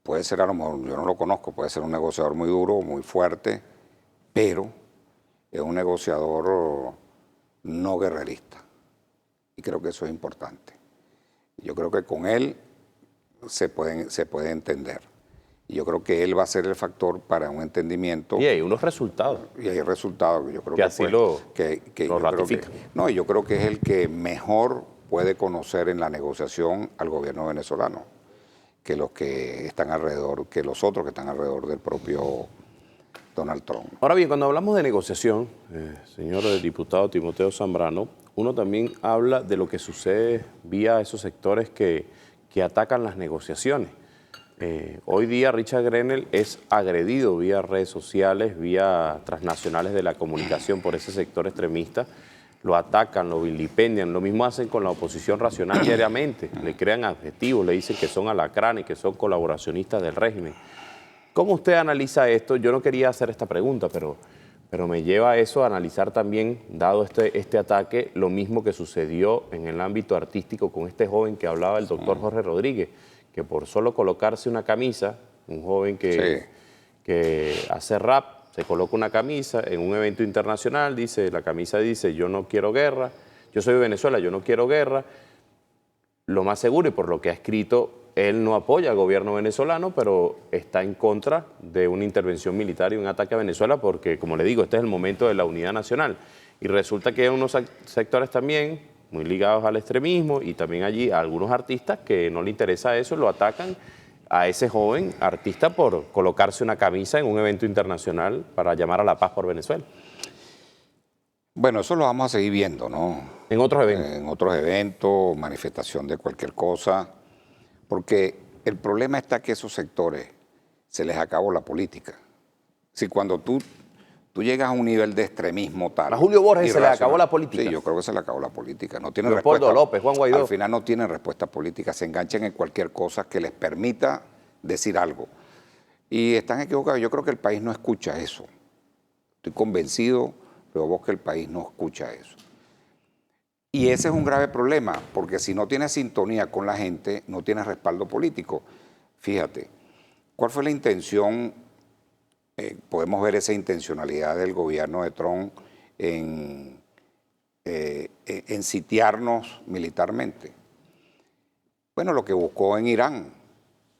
puede ser, a lo mejor, yo no lo conozco, puede ser un negociador muy duro, muy fuerte, pero es un negociador no guerrerista. Y creo que eso es importante. Yo creo que con él se puede entender. Y yo creo que él va a ser el factor para un entendimiento. Y hay unos resultados. Y hay resultados que yo creo que así lo ratifican. No, yo creo que es el que mejor puede conocer en la negociación al gobierno venezolano que los que están alrededor, que los otros que están alrededor del propio Donald Trump. Ahora bien, cuando hablamos de negociación, señor diputado Timoteo Zambrano, uno también habla de lo que sucede vía esos sectores que atacan las negociaciones. Hoy día Richard Grenell es agredido vía redes sociales, vía transnacionales de la comunicación por ese sector extremista. Lo atacan, lo vilipendian, lo mismo hacen con la oposición racional diariamente. Le crean adjetivos, le dicen que son alacranes, que son colaboracionistas del régimen. ¿Cómo usted analiza esto? Yo no quería hacer esta pregunta, pero me lleva a eso a analizar también, dado este ataque, lo mismo que sucedió en el ámbito artístico con este joven que hablaba el doctor Jorge Rodríguez, que por solo colocarse una camisa, un joven que hace rap, se coloca una camisa en un evento internacional, la camisa dice, yo no quiero guerra, yo soy de Venezuela, yo no quiero guerra. Lo más seguro, y por lo que ha escrito, él no apoya al gobierno venezolano, pero está en contra de una intervención militar y un ataque a Venezuela porque, como le digo, este es el momento de la unidad nacional. Y resulta que hay unos sectores también muy ligados al extremismo y también allí a algunos artistas que no le interesa eso, lo atacan a ese joven artista por colocarse una camisa en un evento internacional para llamar a la paz por Venezuela. Bueno, eso lo vamos a seguir viendo, ¿no? En otros eventos. En otros eventos, manifestación de cualquier cosa, porque el problema está que esos sectores se les acabó la política. Si cuando tú llegas a un nivel de extremismo tal... A Julio Borges se le acabó la política. Sí, yo creo que se le acabó la política. No tienen Leopoldo respuesta. López, Juan Guaidó. Al final no tienen respuesta política, se enganchan en cualquier cosa que les permita decir algo. Y están equivocados. Yo creo que el país no escucha eso. Estoy convencido, pero vos que el país no escucha eso. Y ese es un grave problema, porque si no tienes sintonía con la gente, no tienes respaldo político. Fíjate, ¿cuál fue la intención? Podemos ver esa intencionalidad del gobierno de Trump en sitiarnos militarmente. Bueno, lo que buscó en Irán,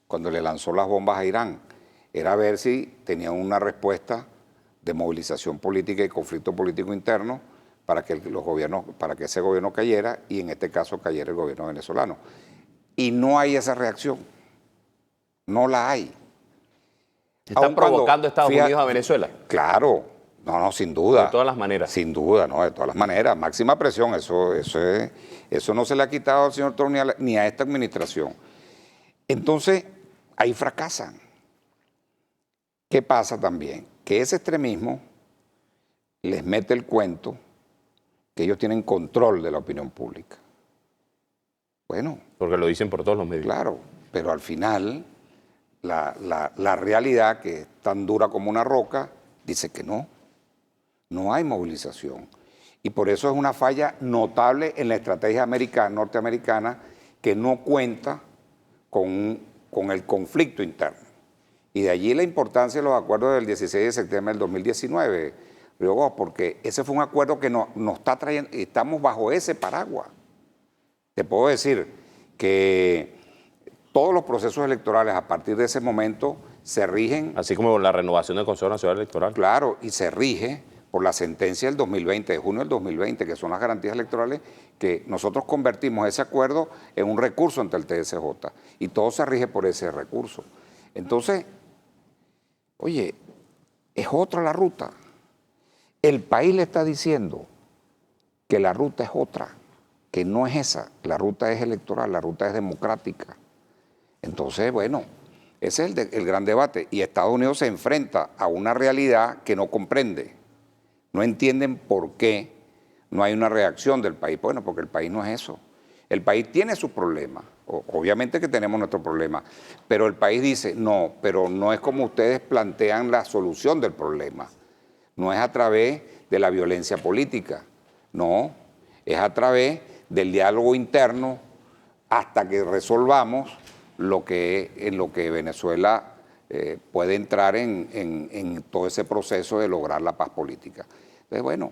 cuando le lanzó las bombas a Irán, era ver si tenían una respuesta de movilización política y conflicto político interno para que ese gobierno cayera y en este caso cayera el gobierno venezolano. Y no hay esa reacción, no la hay. ¿Están provocando Estados Unidos a Venezuela? Claro, no, sin duda. De todas las maneras. Sin duda, no, de todas las maneras. Máxima presión, eso no se le ha quitado al señor Trump ni a esta administración. Entonces, ahí fracasan. ¿Qué pasa también? Que ese extremismo les mete el cuento que ellos tienen control de la opinión pública. Bueno. Porque lo dicen por todos los medios. Claro, pero al final la realidad, que es tan dura como una roca, dice que no hay movilización. Y por eso es una falla notable en la estrategia norteamericana, que no cuenta con el conflicto interno. Y de allí la importancia de los acuerdos del 16 de septiembre del 2019, porque ese fue un acuerdo que nos está trayendo, estamos bajo ese paraguas. Te puedo decir que todos los procesos electorales a partir de ese momento se rigen... Así como la renovación del Consejo Nacional Electoral. Claro, y se rige por la sentencia del 2020, de junio del 2020, que son las garantías electorales, que nosotros convertimos ese acuerdo en un recurso ante el TSJ. Y todo se rige por ese recurso. Entonces, oye, es otra la ruta. El país le está diciendo que la ruta es otra, que no es esa. La ruta es electoral, la ruta es democrática. Entonces, bueno, ese es el gran debate. Y Estados Unidos se enfrenta a una realidad que no comprende. No entienden por qué no hay una reacción del país. Bueno, porque el país no es eso. El país tiene sus problemas. Obviamente que tenemos nuestros problemas. Pero el país dice, no, pero no es como ustedes plantean la solución del problema. No es a través de la violencia política. No, es a través del diálogo interno hasta que resolvamos en lo que Venezuela puede entrar en todo ese proceso de lograr la paz política. Entonces, bueno,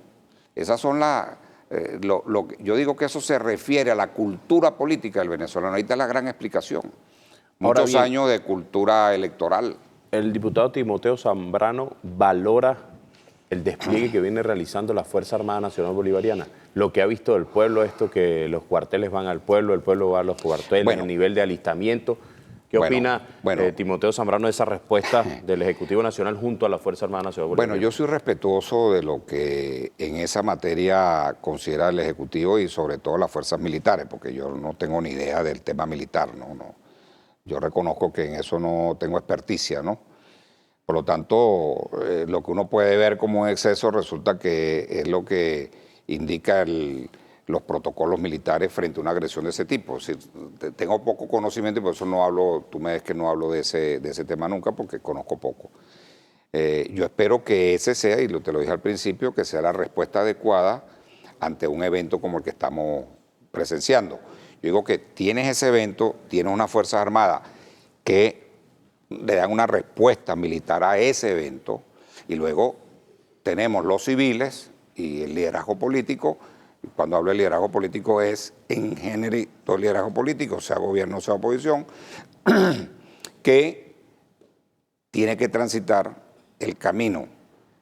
esas son yo digo que eso se refiere a la cultura política del venezolano. Ahí está la gran explicación. Muchos años de cultura electoral. El diputado Timoteo Zambrano valora el despliegue que viene realizando la Fuerza Armada Nacional Bolivariana. Lo que ha visto del pueblo, esto que los cuarteles van al pueblo, el pueblo va a los cuarteles, el nivel de alistamiento. ¿Qué opina Timoteo Zambrano de esa respuesta del Ejecutivo Nacional junto a la Fuerza Armada Nacional Bolivariana? Bueno, yo soy respetuoso de lo que en esa materia considera el Ejecutivo y sobre todo las fuerzas militares, porque yo no tengo ni idea del tema militar, Yo reconozco que en eso no tengo experticia, ¿no? Por lo tanto, lo que uno puede ver como un exceso resulta que es lo que indica los protocolos militares frente a una agresión de ese tipo. Si, tengo poco conocimiento y por eso no hablo, tú me ves que no hablo de ese tema nunca porque conozco poco. Yo espero que ese sea, y te lo dije al principio, que sea la respuesta adecuada ante un evento como el que estamos presenciando. Yo digo que tienes ese evento, tienes unas Fuerzas Armadas que le dan una respuesta militar a ese evento y luego tenemos los civiles y el liderazgo político. Cuando hablo de liderazgo político es en género todo el liderazgo político, sea gobierno, sea oposición, que tiene que transitar el camino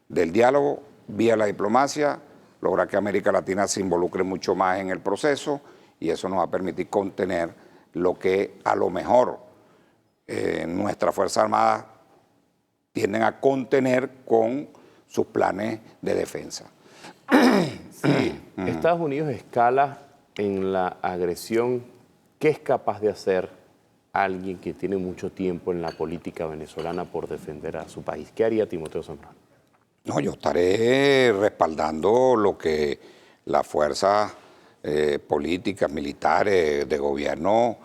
del diálogo vía la diplomacia, lograr que América Latina se involucre mucho más en el proceso y eso nos va a permitir contener lo que a lo mejor nuestras Fuerzas Armadas tienden a contener con sus planes de defensa. Sí, Estados Unidos escala en la agresión. ¿Qué es capaz de hacer alguien que tiene mucho tiempo en la política venezolana por defender a su país? ¿Qué haría Timoteo Zambrano? No, yo estaré respaldando lo que las fuerzas políticas, militares, de gobierno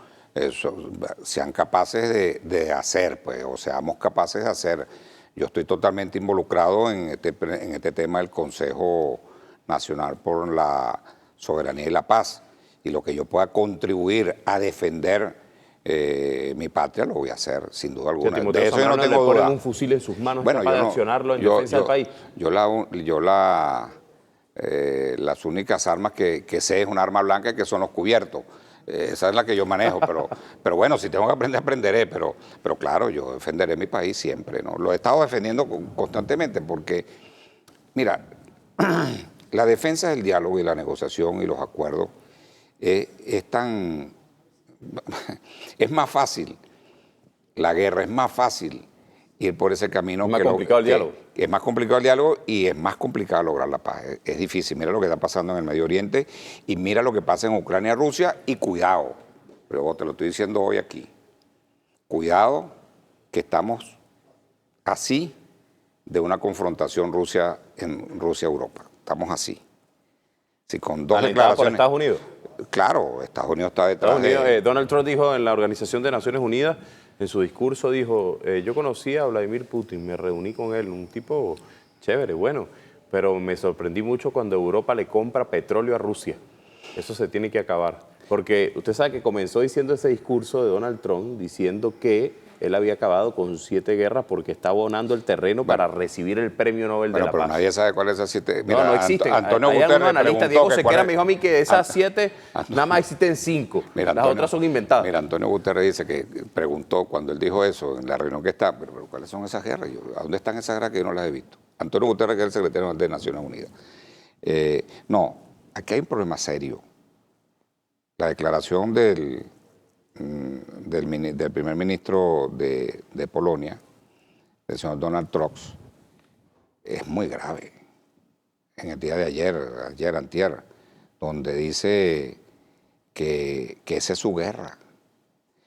sean capaces de hacer, pues, o seamos capaces de hacer. Yo estoy totalmente involucrado en este tema del Consejo Nacional por la Soberanía y la Paz, y lo que yo pueda contribuir a defender mi patria lo voy a hacer, sin duda alguna. De eso yo no tengo duda. Le ponen un fusil en sus manos, bueno, capaz de accionarlo en defensa del país. Las únicas armas que sé es un arma blanca, que son los cubiertos. Esa es la que yo manejo, pero bueno, si tengo que aprender, aprenderé, pero claro, yo defenderé mi país siempre, ¿no? Lo he estado defendiendo constantemente porque, mira, la defensa del diálogo y la negociación y los acuerdos es más fácil, la guerra es más fácil ir por ese camino. Es más complicado el diálogo. Es más complicado el diálogo y es más complicado lograr la paz. Es difícil. Mira lo que está pasando en el Medio Oriente y mira lo que pasa en Ucrania y Rusia y cuidado, pero te lo estoy diciendo hoy aquí, cuidado que estamos así de una confrontación en Rusia-Europa. Estamos así. Si con dos declaraciones por Estados Unidos. Claro, Estados Unidos está detrás de... Donald Trump dijo en la Organización de Naciones Unidas, en su discurso dijo, yo conocí a Vladimir Putin, me reuní con él, un tipo chévere, bueno, pero me sorprendí mucho cuando Europa le compra petróleo a Rusia. Eso se tiene que acabar. Porque usted sabe que comenzó diciendo ese discurso de Donald Trump, diciendo que él había acabado con 7 guerras porque está abonando el terreno para recibir el Premio Nobel de la Paz. Pero nadie sabe cuáles son esas 7. Mira, no existen. Antonio Guterres analista, Diego Sequera me dijo a mí que esas 7 nada más existen 5. Las otras son inventadas. Mira, Antonio Guterres dice que preguntó cuando él dijo eso en la reunión que está, pero ¿cuáles son esas guerras? ¿A dónde están esas guerras que yo no las he visto? Antonio Guterres, que es el secretario de Naciones Unidas. No, aquí hay un problema serio. La declaración del primer ministro de Polonia, el señor Donald Tusk, es muy grave. En el día de antier, donde dice que esa es su guerra.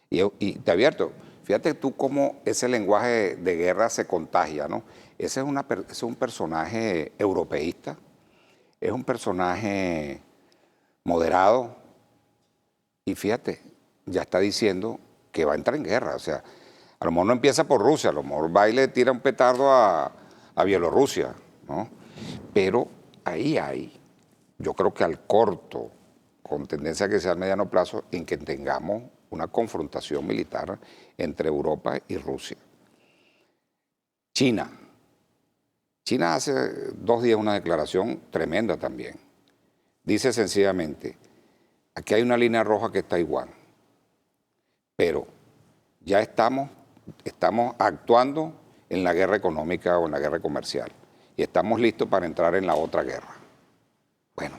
Y te advierto, fíjate tú cómo ese lenguaje de guerra se contagia, ¿no? Ese es un personaje europeísta, es un personaje moderado, y fíjate, ya está diciendo que va a entrar en guerra. O sea, a lo mejor no empieza por Rusia, a lo mejor va y le tira un petardo a Bielorrusia, ¿no? Pero ahí hay, yo creo que al corto, con tendencia a que sea a mediano plazo, en que tengamos una confrontación militar entre Europa y Rusia. China hace 2 días una declaración tremenda también. Dice sencillamente, aquí hay una línea roja que es Taiwán, pero ya estamos actuando en la guerra económica o en la guerra comercial y estamos listos para entrar en la otra guerra. Bueno,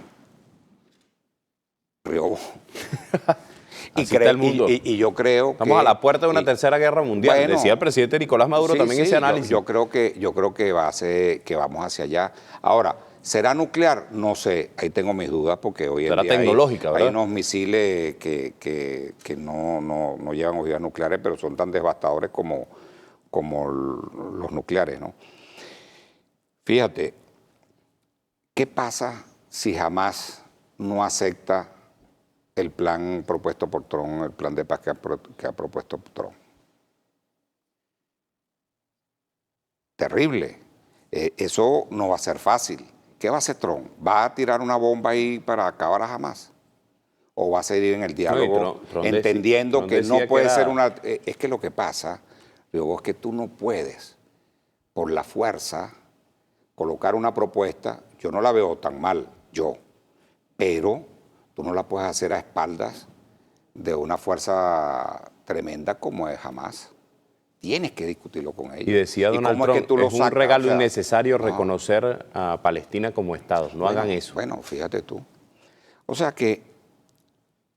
y yo creo que... Estamos a la puerta de una tercera guerra mundial. Bueno, decía el presidente Nicolás Maduro también ese análisis. Yo creo que vamos hacia allá. Ahora, ¿Será nuclear? No sé, ahí tengo mis dudas porque hoy en Será día tecnológica, hay ¿verdad? unos misiles que no llevan ojivas nucleares, pero son tan devastadores como los nucleares, ¿no? Fíjate, ¿qué pasa si jamás no acepta el plan propuesto por Trump, el plan de paz que ha propuesto Trump? Terrible. Eso no va a ser fácil. ¿Qué va a hacer Trump? ¿Va a tirar una bomba ahí para acabar a Hamas? ¿O va a seguir en el No, y diálogo Trump entendiendo Trump que no decía puede ser era, una... Es que lo que pasa, luego es que tú no puedes, por la fuerza, colocar una propuesta, yo no la veo tan mal, pero tú no la puedes hacer a espaldas de una fuerza tremenda como es Hamas. Tienes que discutirlo con ellos. y decía ¿Y Donald cómo es que Trump, tú lo es un sacas? regalo O sea, innecesario no, reconocer a Palestina como Estado. No hagan eso. Bueno, fíjate tú. O sea que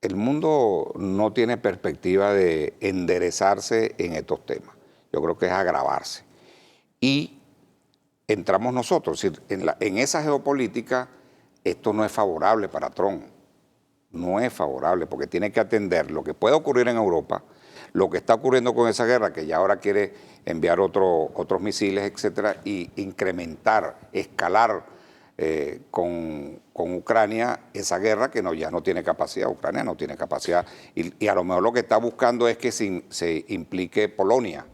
el mundo no tiene perspectiva de enderezarse en estos temas. Yo creo que es agravarse. Y entramos nosotros. Es decir, en esa geopolítica, esto no es favorable para Trump. No es favorable porque tiene que atender lo que puede ocurrir en Europa, lo que está ocurriendo con esa guerra, que ya ahora quiere enviar otros misiles, etcétera, y incrementar, escalar con Ucrania esa guerra que ya no tiene capacidad. Ucrania no tiene capacidad. Y a lo mejor lo que está buscando es que se implique Polonia,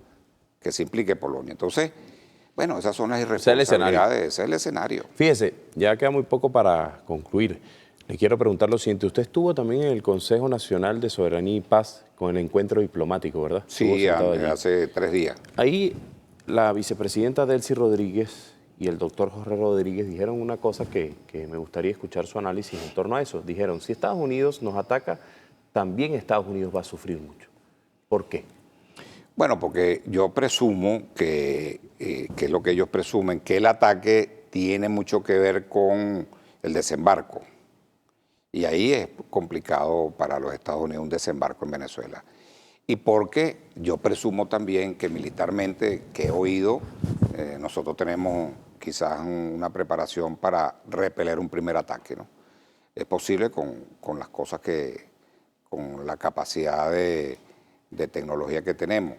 que se implique Polonia. Entonces, bueno, esas son las Ese es el escenario. irresponsabilidades, ese es el escenario. Fíjese, ya queda muy poco para concluir. Le quiero preguntar lo siguiente. Usted estuvo también en el Consejo Nacional de Soberanía y Paz con el encuentro diplomático, ¿verdad? Estuvo Sí, sentado allí. hace 3 días. Ahí la vicepresidenta Delcy Rodríguez y el doctor Jorge Rodríguez dijeron una cosa que me gustaría escuchar su análisis en torno a eso. Dijeron, si Estados Unidos nos ataca, también Estados Unidos va a sufrir mucho. ¿Por qué? Bueno, porque yo presumo que es lo que ellos presumen, que el ataque tiene mucho que ver con el desembarco. Y ahí es complicado para los Estados Unidos un desembarco en Venezuela. Y porque yo presumo también que militarmente, que he oído, nosotros tenemos quizás una preparación para repeler un primer ataque, ¿no? Es posible con las cosas con la capacidad de tecnología que tenemos.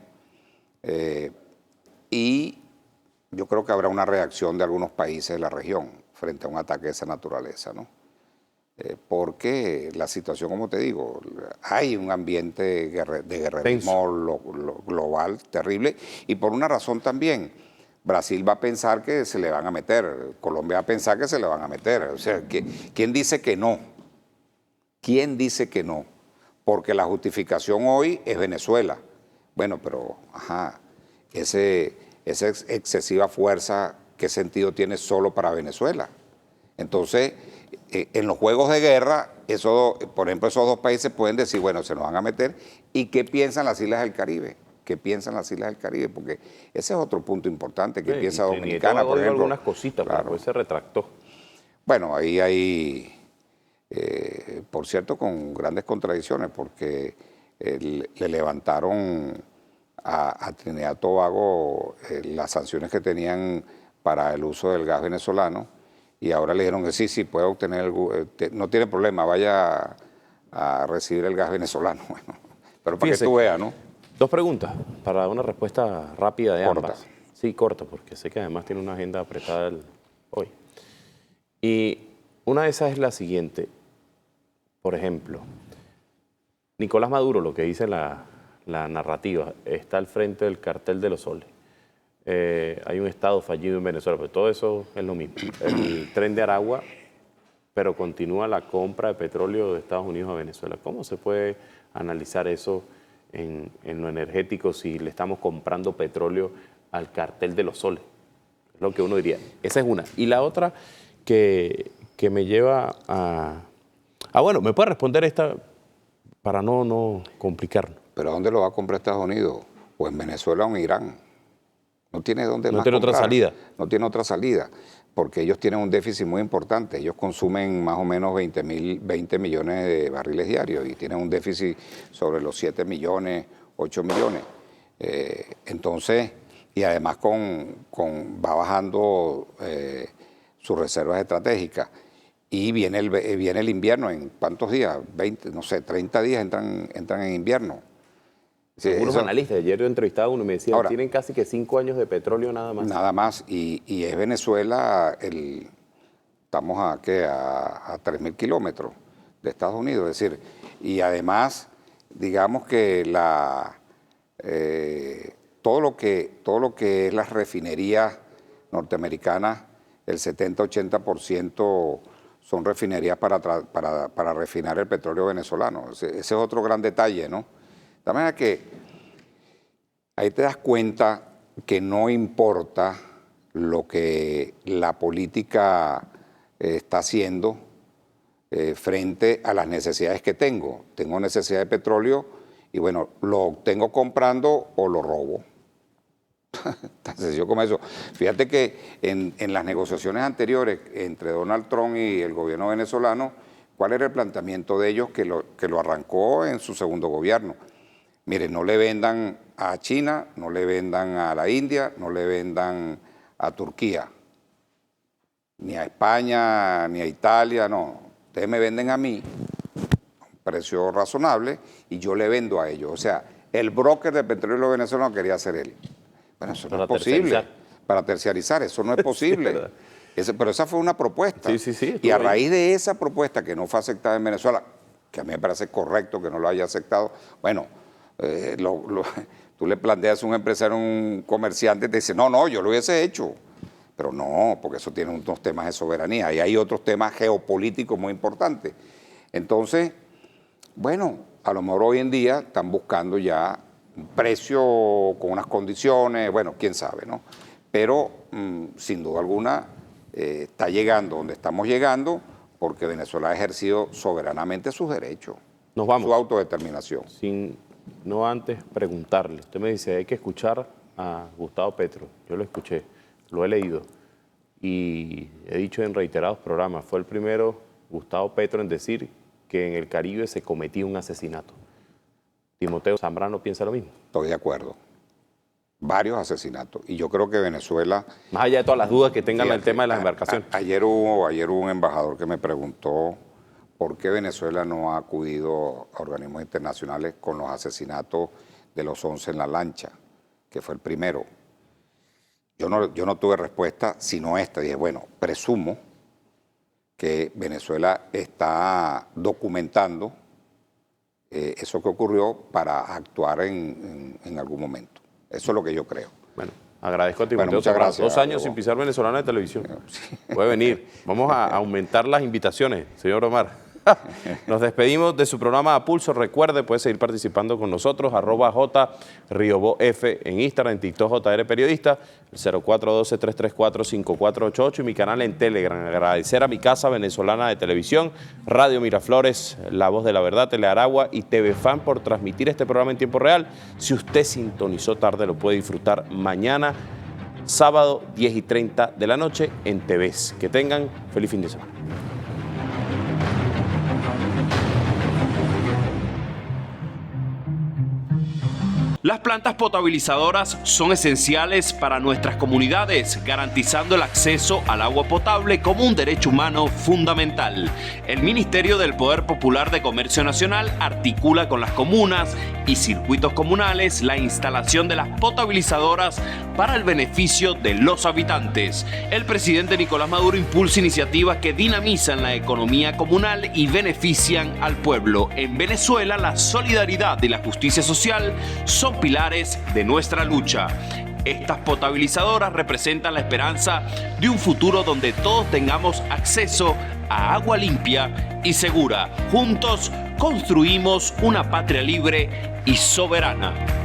Y yo creo que habrá una reacción de algunos países de la región frente a un ataque de esa naturaleza, ¿no? Porque la situación, como te digo, hay un ambiente de guerrerismo global terrible y por una razón también. Brasil va a pensar que se le van a meter, Colombia va a pensar que se le van a meter. O sea, ¿quién dice que no? ¿Quién dice que no? Porque la justificación hoy es Venezuela. Bueno, pero, esa excesiva fuerza, ¿qué sentido tiene solo para Venezuela? Entonces, en los juegos de guerra, por ejemplo, esos dos países pueden decir, bueno, se nos van a meter. ¿Y qué piensan las Islas del Caribe? ¿Qué piensan las Islas del Caribe? Porque ese es otro punto importante. ¿Qué piensa Dominicana, por ejemplo? Algunas cositas, Claro. pero después se retractó. Bueno, ahí hay, por cierto, con grandes contradicciones, porque le levantaron a Trinidad y Tobago las sanciones que tenían para el uso del gas venezolano, y ahora le dijeron que sí, puede obtener, no tiene problema, vaya a recibir el gas venezolano. Bueno, pero para Fíjese, que tú veas, ¿no? 2 preguntas para una respuesta rápida de Corta. ambas. Sí, corta, porque sé que además tiene una agenda apretada hoy. Y una de esas es la siguiente. Por ejemplo, Nicolás Maduro, lo que dice la narrativa, está al frente del cartel de los soles. Hay un Estado fallido en Venezuela, pero todo eso es lo mismo. El tren de Aragua, pero continúa la compra de petróleo de Estados Unidos a Venezuela. ¿Cómo se puede analizar eso en lo energético si le estamos comprando petróleo al cartel de los soles? Es lo que uno diría. Esa es una. Y la otra que me lleva a... bueno, ¿me puede responder esta para no complicarnos? ¿Pero dónde lo va a comprar Estados Unidos? ¿O en Venezuela o en Irán? No tiene dónde No más tiene otra comprar. salida. No tiene otra salida, porque ellos tienen un déficit muy importante. Ellos consumen más o menos 20 millones de barriles diarios y tienen un déficit sobre los 7 millones, 8 millones. Entonces, y además va bajando sus reservas estratégicas. Y viene el invierno, ¿en cuántos días? 20, no sé, 30 días entran en invierno. Sí, algunos analistas, ayer yo entrevistaba a uno y me decía, ahora, tienen casi que 5 años de petróleo nada más. Nada más, y es Venezuela, estamos a 3.000 kilómetros de Estados Unidos, es decir, y además, digamos que todo lo que es las refinerías norteamericanas, el 70-80% son refinerías para refinar el petróleo venezolano. Ese es otro gran detalle, ¿no? De manera que ahí te das cuenta que no importa lo que la política está haciendo frente a las necesidades que tengo. Tengo necesidad de petróleo y bueno, lo obtengo comprando o lo robo. Tan sencillo como eso. Fíjate que en las negociaciones anteriores entre Donald Trump y el gobierno venezolano, ¿cuál era el planteamiento de ellos que lo arrancó en su segundo gobierno? Mire, no le vendan a China, no le vendan a la India, no le vendan a Turquía, ni a España, ni a Italia, no. Ustedes me venden a mí a un precio razonable y yo le vendo a ellos. O sea, el broker de petróleo venezolano quería ser él. Bueno, eso no es posible. Para terciarizar, eso no es posible. Sí, pero esa fue una propuesta. Sí, y a raíz de esa propuesta que no fue aceptada en Venezuela, que a mí me parece correcto que no lo haya aceptado, bueno, tú le planteas a un empresario, un comerciante, te dice, no, yo lo hubiese hecho. Pero no, porque eso tiene unos temas de soberanía y hay otros temas geopolíticos muy importantes. Entonces, bueno, a lo mejor hoy en día están buscando ya un precio con unas condiciones, bueno, quién sabe, ¿no? Pero sin duda alguna está llegando donde estamos llegando porque Venezuela ha ejercido soberanamente sus derechos, Nos vamos. su autodeterminación. No antes preguntarle, usted me dice, hay que escuchar a Gustavo Petro, yo lo escuché, lo he leído y he dicho en reiterados programas, fue el primero Gustavo Petro en decir que en el Caribe se cometía un asesinato. Timoteo Zambrano piensa lo mismo. Estoy de acuerdo. Varios asesinatos. Y yo creo que Venezuela... Más allá de todas las dudas que tengan el tema de las embarcaciones. Ayer hubo un embajador que me preguntó por qué Venezuela no ha acudido a organismos internacionales con los asesinatos de los 11 en la lancha, que fue el primero. Yo no tuve respuesta sino esta. Dije, bueno, presumo que Venezuela está documentando eso que ocurrió para actuar en algún momento. Eso es lo que yo creo. Bueno, agradezco a Timoteo. Muchas gracias. 2 años sin pisar venezolana de televisión. Sí. Puede venir. Vamos a aumentar las invitaciones, señor Omar. Nos despedimos de su programa A Pulso. Recuerde, puede seguir participando con nosotros, @JRioboF en Instagram, en TikTok JR Periodista, el 0412-334-5488 y mi canal en Telegram. Agradecer a mi casa venezolana de televisión, Radio Miraflores, La Voz de la Verdad, Telearagua y TV Fan por transmitir este programa en tiempo real. Si usted sintonizó tarde, lo puede disfrutar mañana, sábado 10:30 de la noche en TVs. Que tengan feliz fin de semana. Las plantas potabilizadoras son esenciales para nuestras comunidades, garantizando el acceso al agua potable como un derecho humano fundamental. El Ministerio del Poder Popular de Comercio Nacional articula con las comunas y circuitos comunales la instalación de las potabilizadoras para el beneficio de los habitantes. El presidente Nicolás Maduro impulsa iniciativas que dinamizan la economía comunal y benefician al pueblo. En Venezuela, la solidaridad y la justicia social son pilares de nuestra lucha. Estas potabilizadoras representan la esperanza de un futuro donde todos tengamos acceso a agua limpia y segura. Juntos construimos una patria libre y soberana.